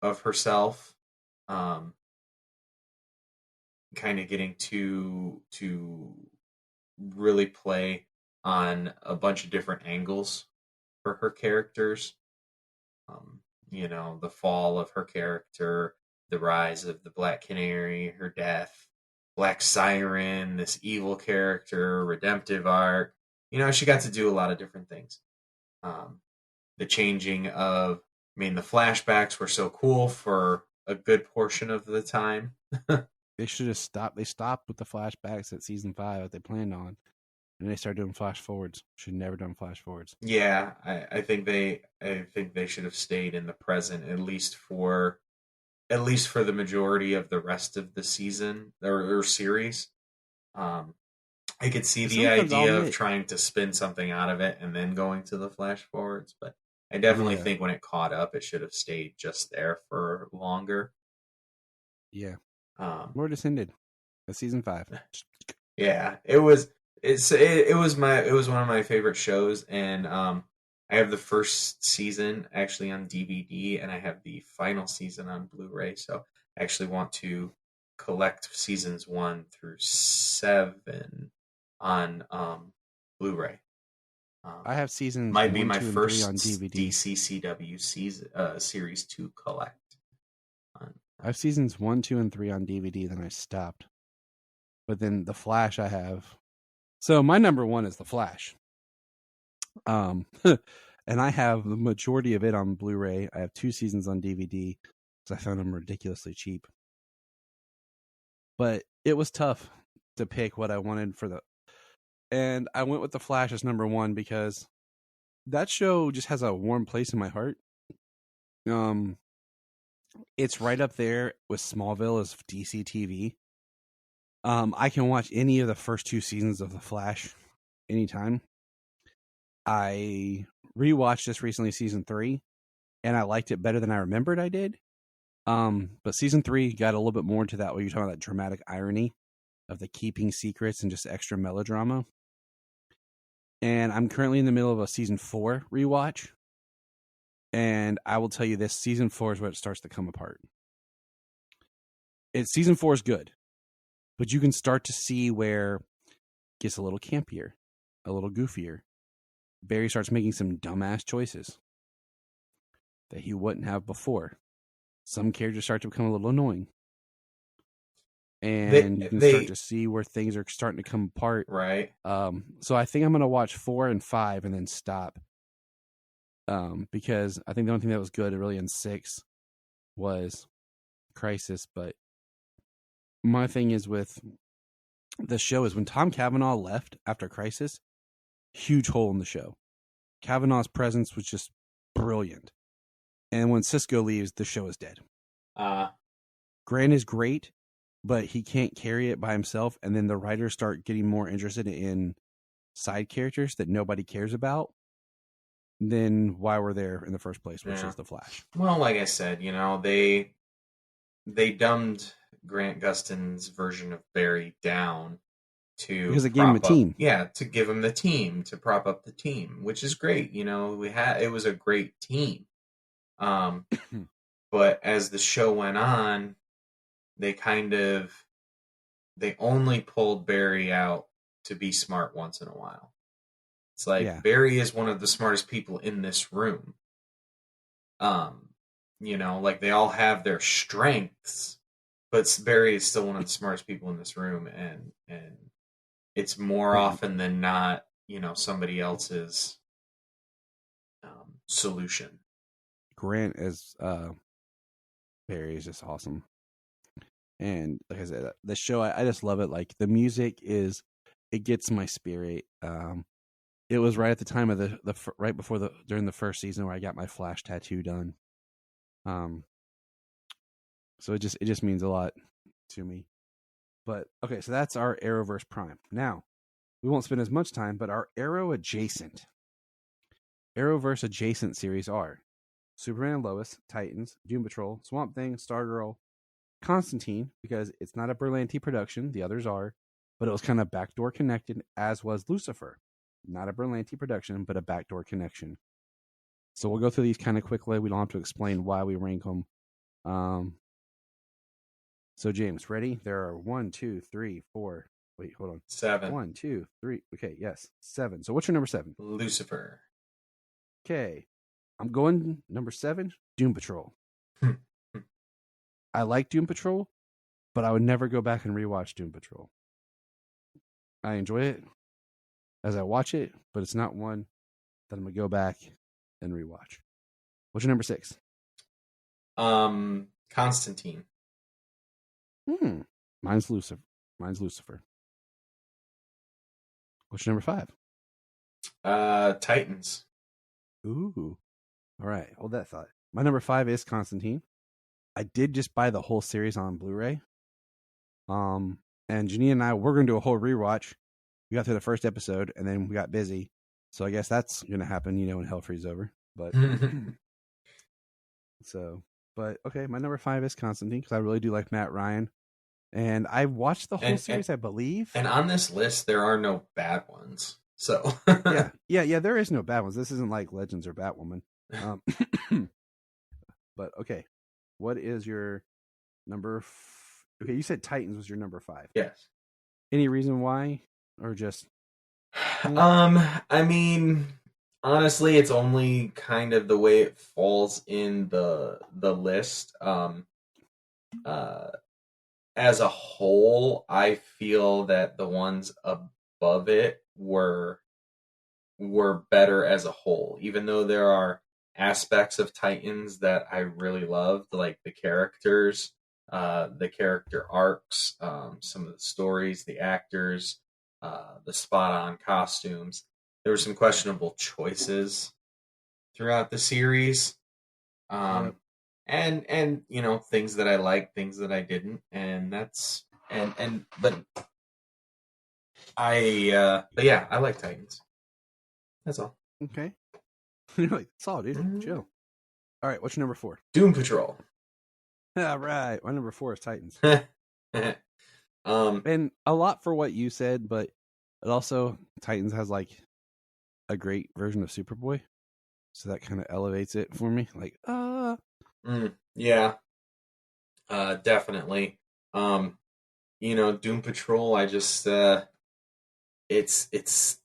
of herself, kind of getting to really play on a bunch of different angles for her characters. The fall of her character, the rise of the Black Canary, her death, Black Siren, this evil character, redemptive arc. She got to do a lot of different things. The changing of, the flashbacks were so cool for a good portion of the time. They should have stopped. They stopped with the flashbacks at season 5 that they planned on, and they started doing flash forwards. Should have never done flash forwards. Yeah, I think they should have stayed in the present, at least for the majority of the rest of the season or series. I could see the idea of trying to spin something out of it and then going to the flash forwards, but I definitely think when it caught up, it should have stayed just there for longer. Yeah. Where it just ended at season 5. Yeah, it was one of my favorite shows, and I have the first season actually on DVD, and I have the final season on Blu-ray. So I actually want to collect seasons 1 through 7 on Blu-ray. I have seasons might 1, be my 2, first and 3 on DVD. DCCW season series to collect. I have seasons 1, 2, and 3 on DVD. Then I stopped. But then the Flash I have. So my number 1 is the Flash. And I have the majority of it on Blu-ray. I have 2 seasons on DVD because I found them ridiculously cheap. But it was tough to pick what I wanted for the. And I went with the Flash as number 1 because that show just has a warm place in my heart. It's right up there with Smallville as DC TV. I can watch any of the first 2 seasons of The Flash anytime. I rewatched this recently, season 3, and I liked it better than I remembered I did. But season 3 got a little bit more into that, where you're talking about that dramatic irony of the keeping secrets and just extra melodrama. And I'm currently in the middle of a season 4 rewatch. And I will tell you this, season 4 is where it starts to come apart. Season 4 is good, but you can start to see where it gets a little campier, a little goofier. Barry starts making some dumbass choices that he wouldn't have before. Some characters start to become a little annoying. And you can start to see where things are starting to come apart. Right. So I think I'm going to watch 4 and 5 and then stop. Because I think the only thing that was good really in 6 was Crisis, but my thing is with the show is when Tom Cavanaugh left after Crisis, huge hole in the show. Cavanaugh's presence was just brilliant. And when Cisco leaves, the show is dead. Grant is great, but he can't carry it by himself. And then the writers start getting more interested in side characters that nobody cares about than why we're there in the first place, which is the Flash. Well, like I said, they dumbed Grant Gustin's version of Barry down because it gave him a team. Yeah, to give him the team, to prop up the team, which is great. It was a great team. But as the show went on, they only pulled Barry out to be smart once in a while. It's like Barry is one of the smartest people in this room. Like they all have their strengths, but Barry is still one of the smartest people in this room, and it's more often than not, somebody else's solution. Grant as Barry is just awesome. And like I said, the show, I just love it. Like the music it gets my spirit. It was right at the time of right before during the first season where I got my Flash tattoo done. So it just means a lot to me. But okay, so that's our Arrowverse Prime. Now, we won't spend as much time, but our Arrowverse adjacent series are Superman and Lois, Titans, Doom Patrol, Swamp Thing, Stargirl, Constantine, because it's not a Berlanti production, the others are, but it was kind of backdoor connected, as was Lucifer. Not a Berlanti production, but a backdoor connection. So we'll go through these kind of quickly. We don't have to explain why we rank them. So James, ready? There are 1, 2, 3, 4. Wait, hold on. 7. 1, 2, 3. Okay, yes, 7. So what's your number 7? Lucifer. Okay, I'm going number 7. Doom Patrol. I like Doom Patrol, but I would never go back and rewatch Doom Patrol. I enjoy it as I watch it, but it's not one that I'm gonna go back and rewatch. What's your number 6? Constantine. Mine's Lucifer. What's your number 5? Titans. Ooh. All right, hold that thought. My number 5 is Constantine. I did just buy the whole series on Blu-ray. And Janine and I, we're going to do a whole rewatch. We got through the first episode, and then we got busy. So I guess that's going to happen, when Hell Freezes over. But okay, my number 5 is Constantine, because I really do like Matt Ryan. And I watched the whole series, I believe. And on this list, there are no bad ones. So yeah, there is no bad ones. This isn't like Legends or Batwoman. But okay, what is your number? Okay, you said Titans was your number 5. Yes. Any reason why, or just? I mean, honestly, it's only kind of the way it falls in the list. As a whole, I feel that the ones above it were better as a whole, even though there are aspects of Titans that I really loved, like the characters, the character arcs, some of the stories, the actors, the spot-on costumes. There were some questionable choices throughout the series, and things that I liked, things that I didn't, but I like Titans. That's all. Okay. You're like, that's all, dude. Chill. All right, what's your number 4? Doom Patrol. All right, my number 4 is Titans. And a lot for what you said, but it also Titans has like a great version of Superboy, so that kind of elevates it for me. Like, yeah, definitely. Doom Patrol. I just it's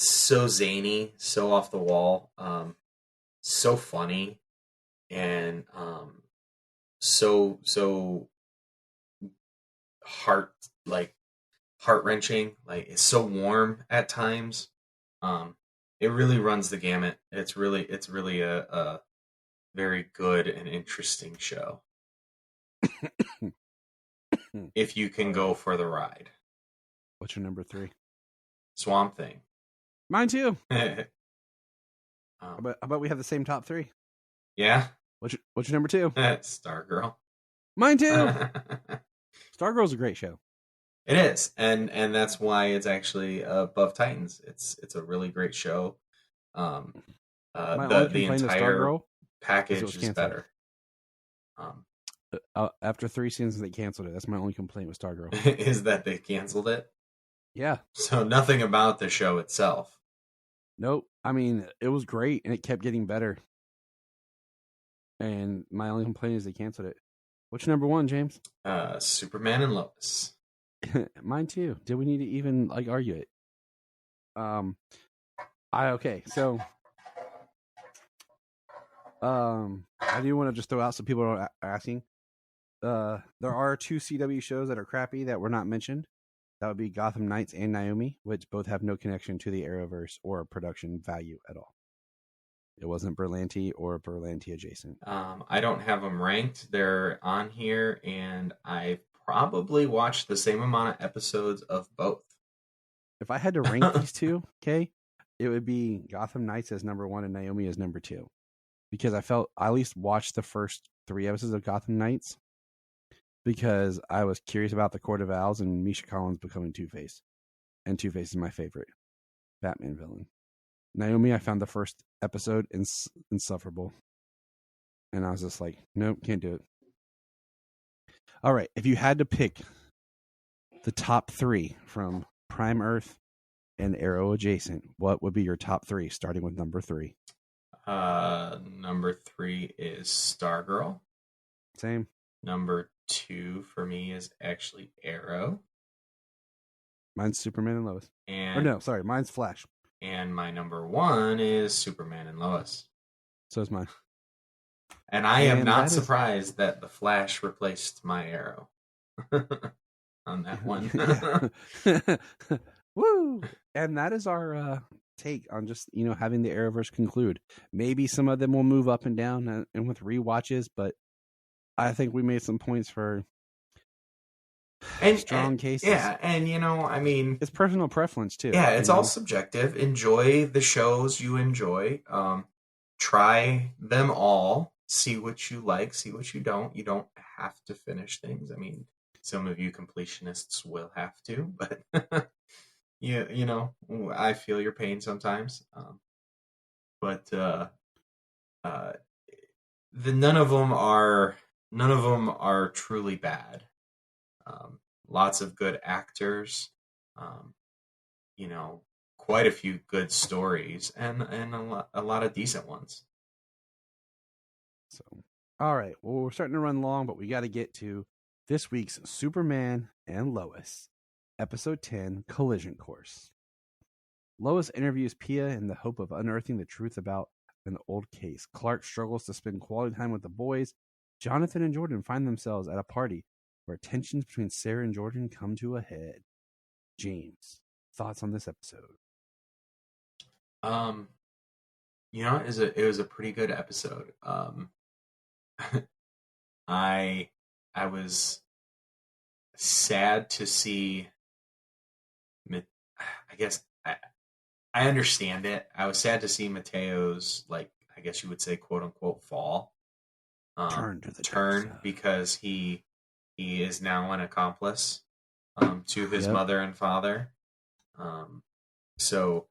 so zany, so off the wall, so funny, and so heart-wrenching. Like, it's so warm at times. It really runs the gamut. It's really a very good and interesting show. If you can go for the ride. What's your number 3? Swamp Thing. Mine too. How about we have the same top 3? Yeah. What's your number 2? Stargirl. Mine too. Stargirl's a great show. It is, and that's why it's actually above Titans. It's a really great show. The entire package is better. After 3 seasons, they canceled it. That's my only complaint with Stargirl. Is that they canceled it? Yeah. So nothing about the show itself. Nope. I mean, it was great, and it kept getting better. And my only complaint is they canceled it. What's your number 1, James? Superman and Lois. Mine too. Did we need to even argue it? Okay. So, I do want to just throw out so people are asking. There are 2 CW shows that are crappy that were not mentioned. That would be Gotham Knights and Naomi, which both have no connection to the Arrowverse or production value at all. It wasn't Berlanti or Berlanti adjacent. I don't have them ranked. They're on here, and I probably watched the same amount of episodes of both. If I had to rank these 2, okay, it would be Gotham Knights as number 1 and Naomi as number 2. Because I at least watched the first 3 episodes of Gotham Knights because I was curious about the Court of Owls and Misha Collins becoming Two-Face. And Two-Face is my favorite Batman villain. Naomi, I found the first episode insufferable. And I was just like, nope, can't do it. All right, if you had to pick the top 3 from Prime Earth and Arrow adjacent, what would be your top 3, starting with number 3? Number 3 is Stargirl. Same. Number 2 for me is actually Arrow. Mine's Superman and Lois. Mine's Flash. And my number 1 is Superman and Lois. So is mine. And I am not surprised that the Flash replaced my Arrow on that one. Woo! And that is our take on just having the Arrowverse conclude. Maybe some of them will move up and down and with rewatches, but I think we made some points for strong cases. Yeah, and I mean, it's personal preference too. Yeah, it's all subjective. Enjoy the shows you enjoy. Try them all. See what you like. See what you don't. You don't have to finish things. I mean, some of you completionists will have to, but I feel your pain sometimes. But none of them are truly bad. Lots of good actors, quite a few good stories, and a lot of decent ones. So, all right. Well, we're starting to run long, but we got to get to this week's Superman and Lois, episode 10, Collision Course. Lois interviews Pia in the hope of unearthing the truth about an old case. Clark struggles to spend quality time with the boys. Jonathan and Jordan find themselves at a party where tensions between Sarah and Jordan come to a head. James, thoughts on this episode? It was a pretty good episode. I was sad to see. I guess I understand it. I was sad to see Mateo's, I guess you would say, quote unquote, fall. Turn because he is now an accomplice to his mother and father. So,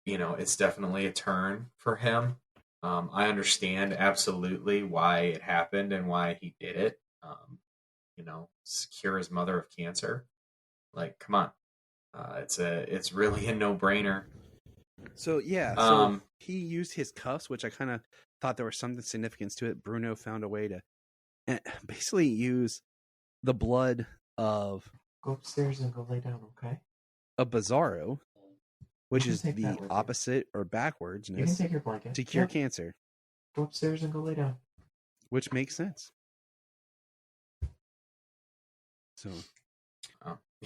it's definitely a turn for him. I understand absolutely why it happened and why he did it. Cure his mother of cancer. Come on. It's really a no-brainer. So, so he used his cuffs, which I kind of thought there was some significance to it. Bruno found a way to basically use the blood of... Go upstairs and go lay down, okay? A Bizarro, which is the opposite or backwards you can take your blanket. to cure cancer. Go upstairs and go lay down. Which makes sense. So...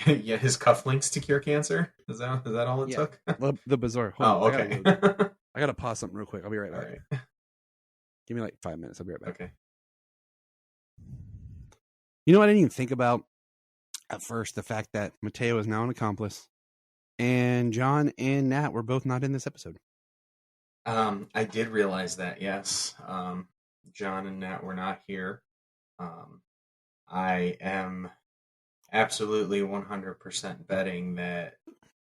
Yeah, his cufflinks to cure cancer? Is that all it took? The Bizarro. Okay. I gotta pause something real quick. I'll be right back. All right. Give me like 5 minutes. I'll be right back. Okay. You know what I didn't even think about at first? The fact that Mateo is now an accomplice, and John and Nat were both not in this episode. I did realize that, yes. John and Nat were not here. I am absolutely 100% betting that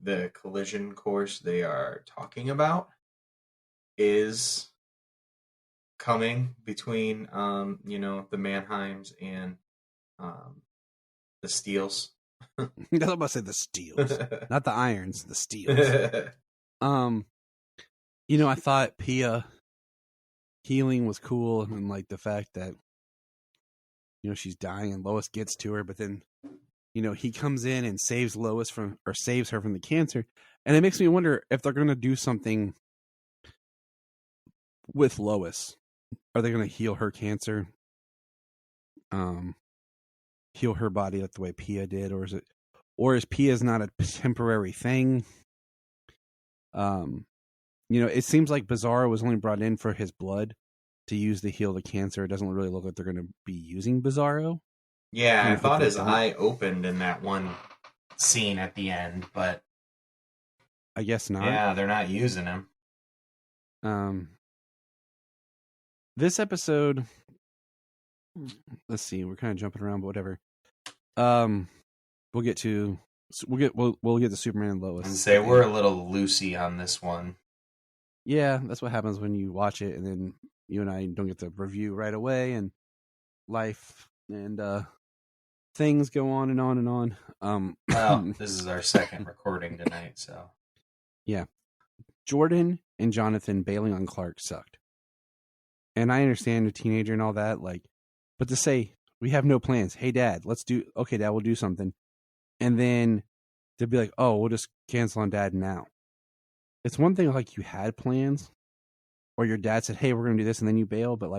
the collision course they are talking about is coming between, the Mannheims and the Steels. I was about to say the Steels, not the Irons, the Steels. I thought Pia healing was cool, and like the fact that she's dying and Lois gets to her, but then he comes in and saves her from the cancer, and it makes me wonder if they're going to do something with Lois. Are they going to heal her cancer? Heal her body like the way Pia did, or is Pia's not a temporary thing? It seems like Bizarro was only brought in for his blood to use to heal the cancer. It doesn't really look like they're going to be using Bizarro. Yeah, I thought his eye opened in that one scene at the end, but I guess not. Yeah, they're not using him. This episode, let's see, we're kind of jumping around, but whatever. We'll get to Superman and Lois. And say we're a little loosey on this one. Yeah, that's what happens when you watch it, and then you and I don't get the review right away, and life and things go on and on and on. Well, this is our second recording tonight, so yeah. Jordan and Jonathan bailing on Clark sucked, and I understand a teenager and all that, but to say we have no plans. Hey, Dad, okay, Dad, we'll do something, and then they'd be like, oh, we'll just cancel on Dad now. It's one thing like you had plans, or your dad said, "Hey, we're going to do this," and then you bail. But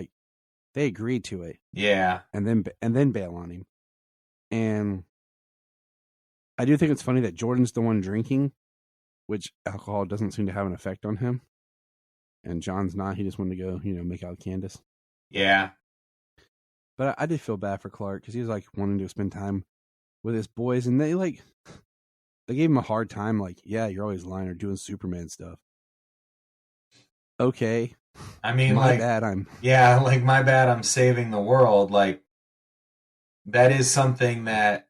they agreed to it, yeah, and then bail on him. And I do think it's funny that Jordan's the one drinking, which alcohol doesn't seem to have an effect on him, and John's not. He just wanted to go, make out with Candace. Yeah, but I did feel bad for Clark because he was wanting to spend time with his boys, and they gave him a hard time, yeah, you're always lying or doing Superman stuff. Okay. I mean, my bad, I'm saving the world. That is something that,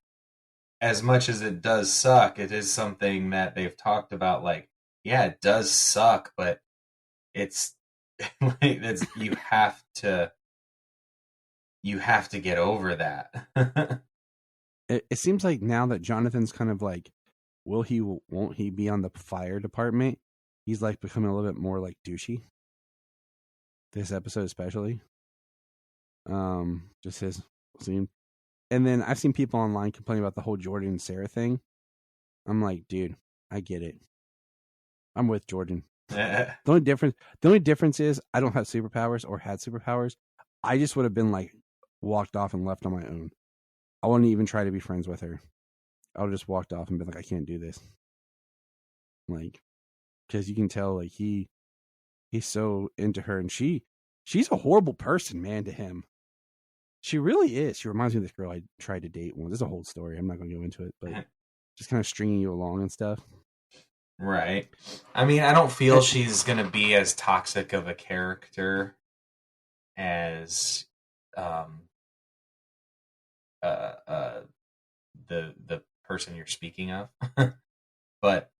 as much as it does suck, it is something that they've talked about, yeah, it does suck, but it's, you have to get over that. It seems like now that Jonathan's kind of won't he be on the fire department? He's becoming a little bit more douchey. This episode especially. Just his scene. And then I've seen people online complain about the whole Jordan and Sarah thing. I'm like, dude, I get it. I'm with Jordan. The only difference is I don't have superpowers or had superpowers. I just would have been walked off and left on my own. I wouldn't even try to be friends with her. I would have just walked off and been I can't do this. Because you can tell, he's so into her, and she's a horrible person, man, to him. She really is. She reminds me of this girl I tried to date once. This is a whole story. I'm not going to go into it, but just kind of stringing you along and stuff. Right. I mean, I don't feel she's going to be as toxic of a character as the person you're speaking of. But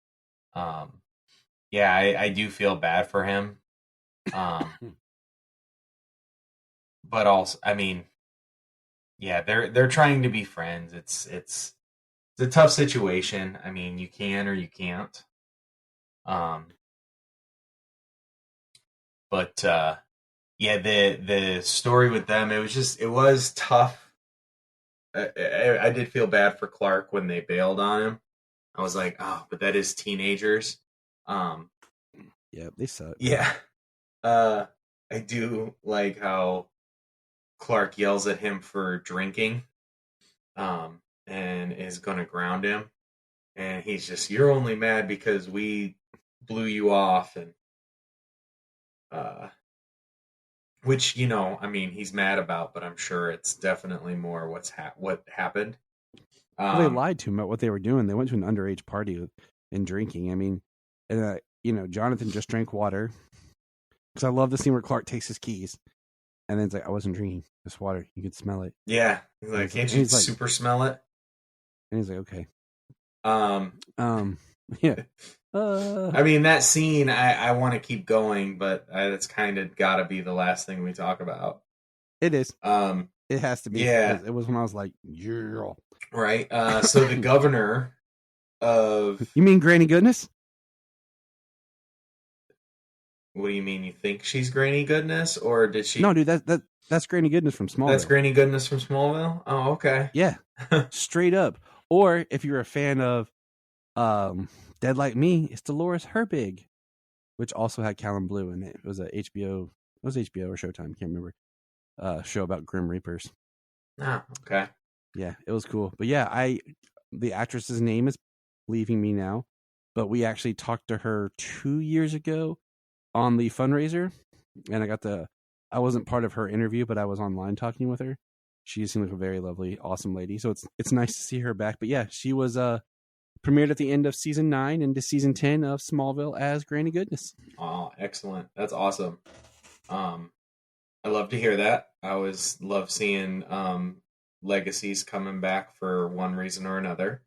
yeah, I do feel bad for him. But also, I mean, yeah, they're trying to be friends. It's a tough situation. I mean, you can or you can't. But yeah, the story with them, it was tough. I did feel bad for Clark when they bailed on him. I was like, oh, but that is teenagers. Yeah, they suck. Yeah. I do like how Clark yells at him for drinking, and is going to ground him. And he's just, you're only mad because we blew you off. And which, you know, I mean, he's mad about, but I'm sure it's definitely more what happened. Well, they lied to him about what they were doing. They went to an underage party and drinking. I mean, and, you know, Jonathan just drank water. Because I love the scene where Clark takes his keys, and then it's like, I wasn't drinking this water. You could smell it. Yeah. He's like, can't you super smell it? And he's like, okay. Yeah. I mean, that scene, I want to keep going, but it's kind of got to be the last thing we talk about. It is. It has to be. Yeah. It was when I was like, yeah. Right. So the governor of... You mean Granny Goodness? What do you mean? You think she's Granny Goodness, or did she? No, dude, that's Granny Goodness from Smallville. That's Granny Goodness from Smallville. Oh, okay. Yeah, straight up. Or if you're a fan of Dead Like Me, it's Dolores Herbig, which also had Callum Blue in it. It was a HBO. It was HBO or Showtime. Can't remember. Show about Grim Reapers. Oh, okay. Yeah, it was cool. But yeah, the actress's name is leaving me now, but we actually talked to her 2 years ago on the fundraiser, and I wasn't part of her interview, but I was online talking with her. She seemed like a very lovely, awesome lady. So it's nice to see her back. But yeah, she was premiered at the end of season 9 into season 10 of Smallville as Granny Goodness. Oh, excellent. That's awesome. I love to hear that. I always love seeing legacies coming back for one reason or another.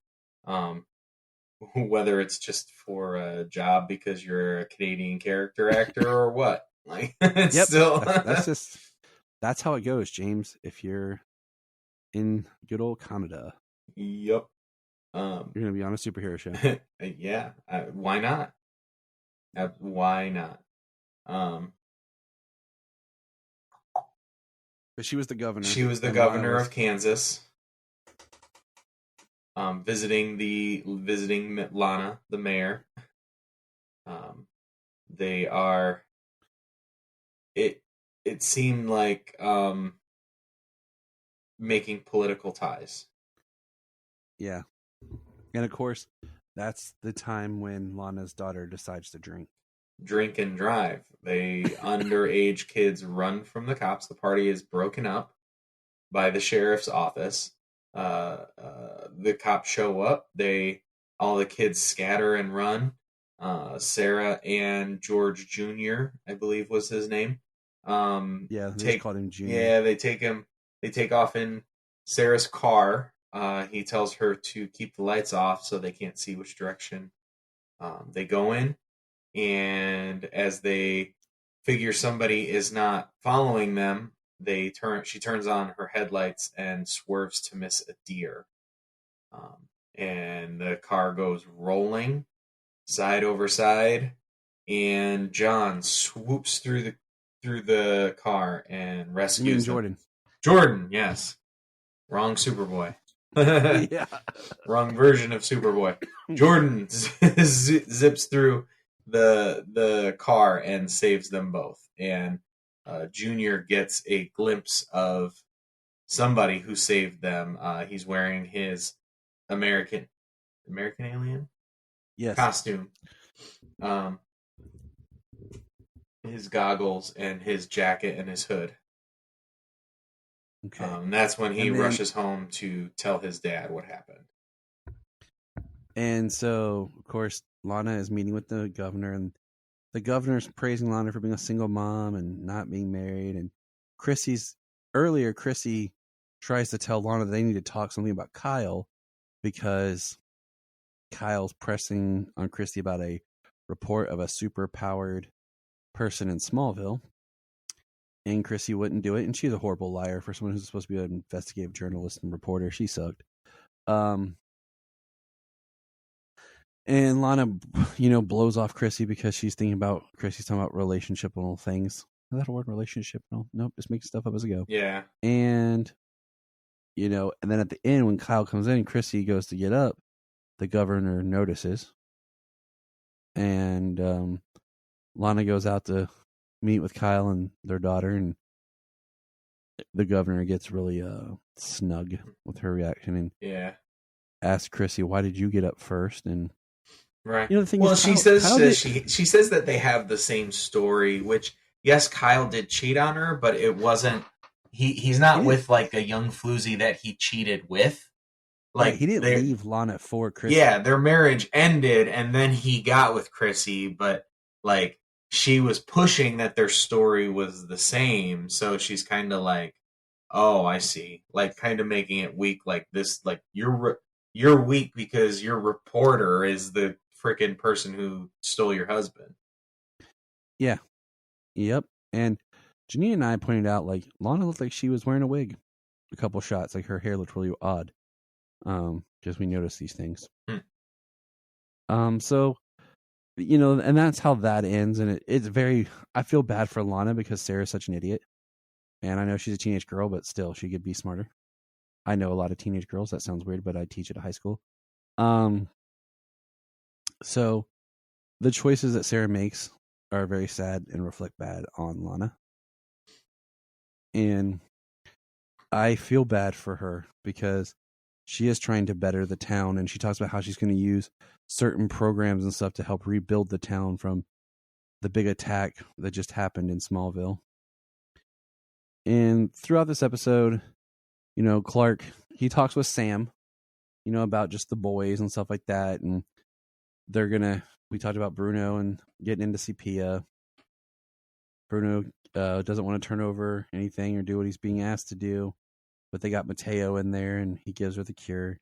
Whether it's just for a job because you're a Canadian character actor or what. Like, it's still that's how it goes, James. If you're in good old Canada, yep, you're gonna be on a superhero show. Yeah, why not? Why not? But she was the governor. She was the governor of Kansas. Visiting Lana, the mayor. They are. It seemed like making political ties. Yeah, and of course, that's the time when Lana's daughter decides to drink and drive. They underage kids run from the cops. The party is broken up by the sheriff's office. The cops show up. All the kids scatter and run. Sarah and George Jr., I believe was his name. Yeah, they called him Jr. Yeah, they take him. They take off in Sarah's car. He tells her to keep the lights off so they can't see which direction they go in. And as they figure somebody is not following them, she turns on her headlights and swerves to miss a deer. And the car goes rolling side over side, and John swoops through the car and rescues Jordan, yes. Wrong Superboy. Yeah. Wrong version of Superboy. Jordan zips through the car and saves them both. And Junior gets a glimpse of somebody who saved them. He's wearing his American alien costume. His goggles and his jacket and his hood. Okay. That's when he rushes home to tell his dad what happened. And so, of course, Lana is meeting with the governor, and the governor's praising Lana for being a single mom and not being married. And Chrissy tries to tell Lana that they need to talk something about Kyle, because Kyle's pressing on Chrissy about a report of a super-powered person in Smallville. And Chrissy wouldn't do it, and she's a horrible liar for someone who's supposed to be an investigative journalist and reporter. She sucked. And Lana, blows off Chrissy because Chrissy's talking about relationship-all things. Is that a word, relationship? No, nope, just making stuff up as I go. Yeah. And, and then at the end, when Kyle comes in, Chrissy goes to get up, the governor notices. And Lana goes out to meet with Kyle and their daughter, and the governor gets really snug with her reaction and asks Chrissy, "Why did you get up first?" And right, the thing she says that they have the same story, which yes, Kyle did cheat on her, but it wasn't. He's not with like a young floozy that he cheated with. Like right, he didn't leave Lana for Chrissy. Yeah, their marriage ended, and then he got with Chrissy, but like she was pushing that their story was the same, so she's kind of like, oh, I see, like kind of making it weak, like this, like you're weak because your reporter is the freaking person who stole your husband. Yeah, yep. And Janine and I pointed out like Lana looked like she was wearing a wig. A couple shots, like her hair looked really odd. Just we noticed these things. So, you know, and that's how that ends. And it's very, I feel bad for Lana because Sarah's such an idiot. And I know she's a teenage girl, but still, she could be smarter. I know a lot of teenage girls. That sounds weird, but I teach at a high school. So the choices that Sarah makes are very sad and reflect bad on Lana. And I feel bad for her because she is trying to better the town, and she talks about how she's going to use certain programs and stuff to help rebuild the town from the big attack that just happened in Smallville. And throughout this episode, you know, Clark, he talks with Sam, you know, about just the boys and stuff like that. And we talked about Bruno and getting into Sepia. Bruno doesn't want to turn over anything or do what he's being asked to do. But they got Mateo in there, and he gives her the cure.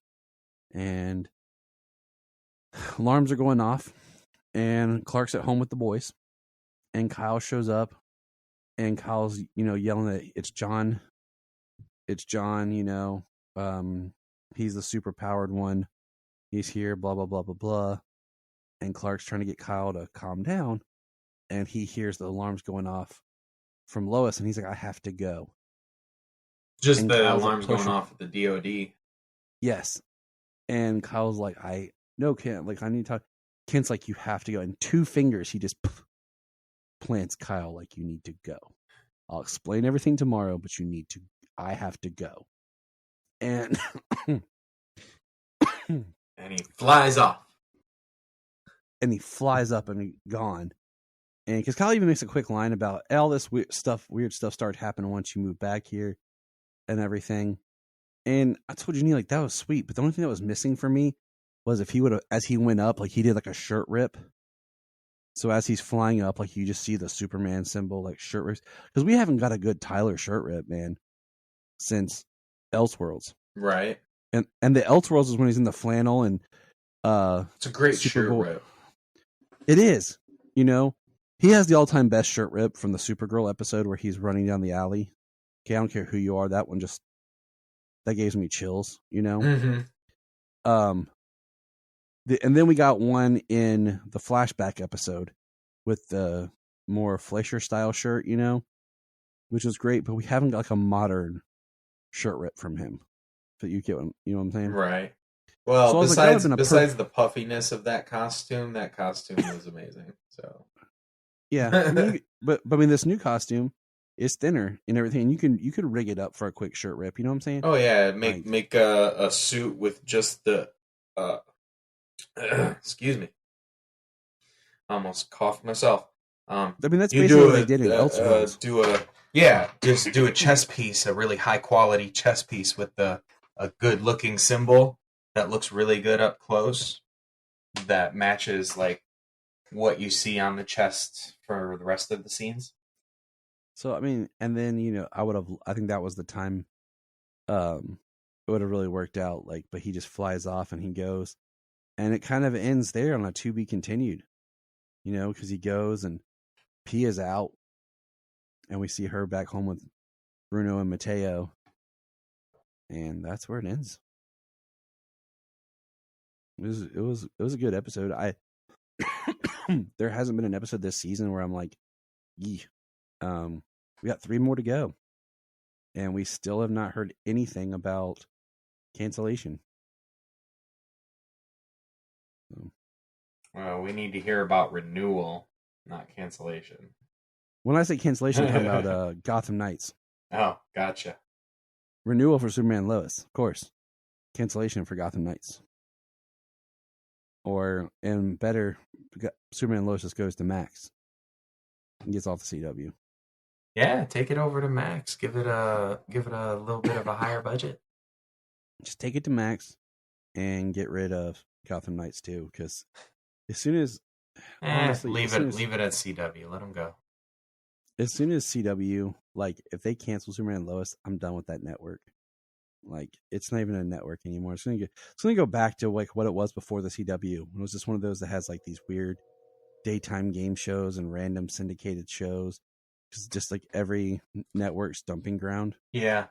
And alarms are going off, and Clark's at home with the boys. And Kyle shows up, and Kyle's, you know, yelling that it's John. It's John, you know. He's the super-powered one. He's here, blah, blah, blah, blah, blah. And Clark's trying to get Kyle to calm down, and he hears the alarms going off from Lois, and he's like, I have to go. Just and the Kyle's alarms like going off at the DOD. Yes. And Kyle's like, no, Kent, like, I need to talk. Kent's like, you have to go. And 2 fingers, he just plants Kyle like, you need to go. I'll explain everything tomorrow, but I have to go. And and he flies off. And he flies up and he's gone. And because Kyle even makes a quick line about all this weird stuff started happening once you move back here and everything. And I told Janine, like, that was sweet. But the only thing that was missing for me was if he would have, as he went up, like he did like a shirt rip. So as he's flying up, like you just see the Superman symbol, like shirt rips. Because we haven't got a good Tyler shirt rip, man, since Elseworlds. Right. And the Elseworlds is when he's in the flannel and it's a great shirt rip. It is. You know, he has the all-time best shirt rip from the Supergirl episode where he's running down the alley. Okay, I don't care who you are. That one just, that gives me chills, you know? Mm-hmm. And then we got one in the flashback episode with the more Fleischer style shirt, you know, which was great, but we haven't got like a modern shirt rip from him. But you get what, you know what I'm saying? Right. Well, so besides the puffiness of that costume was amazing. So yeah, I mean, but I mean, this new costume is thinner and everything. And you could rig it up for a quick shirt rip. You know what I'm saying? Oh yeah, make a suit with just the excuse me, almost coughed myself. I mean, that's basically what they did in Elseworlds. Just do a chess piece, a really high quality chess piece with a good looking symbol that looks really good up close, that matches like what you see on the chest for the rest of the scenes. So I mean, and then you know, I think that was the time. It would have really worked out. Like, but he just flies off and he goes, and it kind of ends there on a to be continued. You know, because he goes and P is out, and we see her back home with Bruno and Mateo, and that's where it ends. It was a good episode. There hasn't been an episode this season where I'm like, yee. We got 3 more to go, and we still have not heard anything about cancellation. Well, we need to hear about renewal, not cancellation. When I say cancellation, I'm talking about Gotham Knights. Oh, gotcha. Renewal for Superman and Lois, of course. Cancellation for Gotham Knights. And better, Superman and Lois just goes to Max and gets off the CW. Yeah, take it over to Max. Give it a little bit of a higher budget. Just take it to Max and get rid of Gotham Knights too, because as soon as honestly, leave it at CW. Let them go. As soon as CW, like if they cancel Superman and Lois, I'm done with that network. Like it's not even a network anymore. It's gonna go back to like what it was before the CW. It was just one of those that has like these weird daytime game shows and random syndicated shows. It's just like every network's dumping ground. Yeah,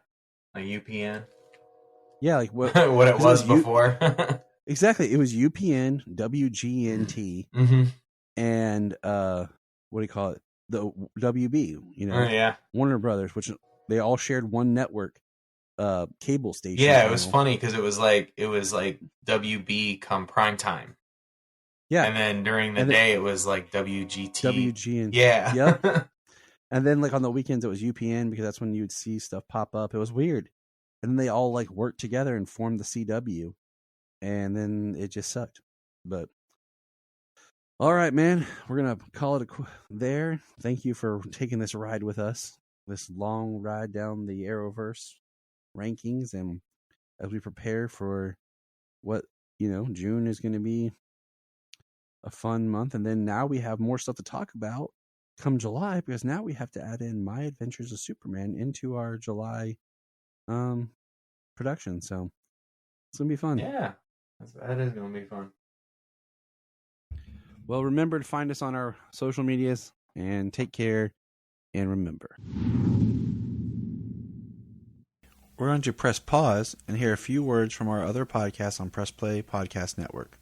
like UPN. Yeah, like what what it was before. Exactly, it was UPN, WGNT, and what do you call it? The WB. You know, yeah, Warner Brothers, which they all shared one network. Cable station. Yeah, it was funny because it was like WB come prime time. Yeah, and then during the day it was like WGT. Yeah, yep. And then like on the weekends it was UPN because that's when you'd see stuff pop up. It was weird, and then they all like worked together and formed the CW, and then it just sucked. But all right, man, we're gonna call it there. Thank you for taking this ride with us, this long ride down the Arrowverse rankings, and as we prepare for what June is going to be a fun month, and then now we have more stuff to talk about come July, because now we have to add in My Adventures of Superman into our July production, so it's gonna be fun. Yeah, that is gonna be fun. Well, remember to find us on our social medias, and take care, and remember, we're going to press pause and hear a few words from our other podcasts on Press Play Podcast Network.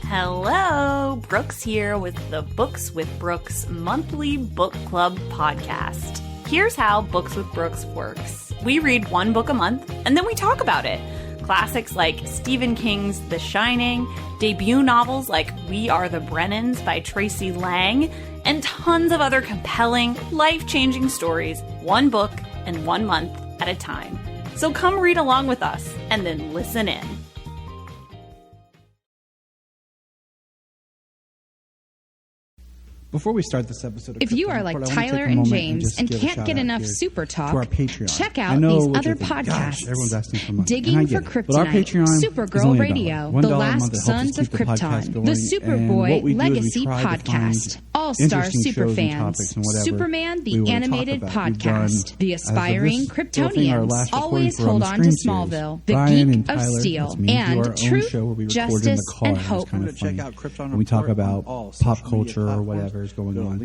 Hello, Brooks here with the Books with Brooks monthly book club podcast. Here's how Books with Brooks works. We read one book a month, and then we talk about it. Classics like Stephen King's The Shining, debut novels like We Are the Brennans by Tracy Lang, and tons of other compelling, life-changing stories, one book and 1 month at a time. So come read along with us and then listen in. Before we start this episode, if you are like Tyler and James and can't get enough Super Talk, to our Patreon. Check out these other podcasts. Everyone's asking for money. Digging for Kryptonite, Supergirl Radio, The Last Sons of Krypton, The Superboy Legacy Podcast, All-Star Superfans, Superman the Animated Podcast, The Aspiring Kryptonians, Always Hold On to Smallville, The Geek of Steel, and Truth, Justice, and Hope. Check out Krypton. We talk about pop culture or whatever is going on.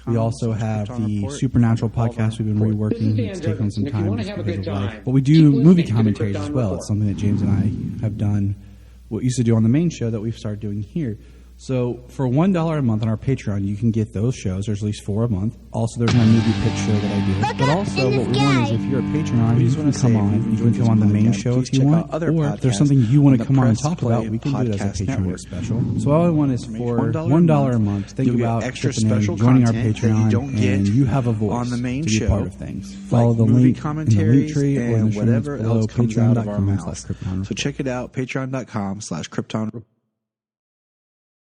We also have the Supernatural podcast we've been reworking. It's taken some time just because of life. But we do movie commentaries as well. It's something that James and I have done, what we used to do on the main show that we've started doing here. So for $1 a month on our Patreon, you can get those shows. There's at least 4 a month. Also, there's my movie pitch show that I do. But also, what we want is if you're a Patreon, you can come on. You can come on the main show if you want. Or if there's something you want to come on and talk about, we can do it as a Patreon special. So all I want is for $1 a month, think about extra special joining our Patreon, and you have a voice on the main show, part of things. Follow the link in the link tree or in the whatever else comes out of our mouth. So check it out, patreon.com/Krypton.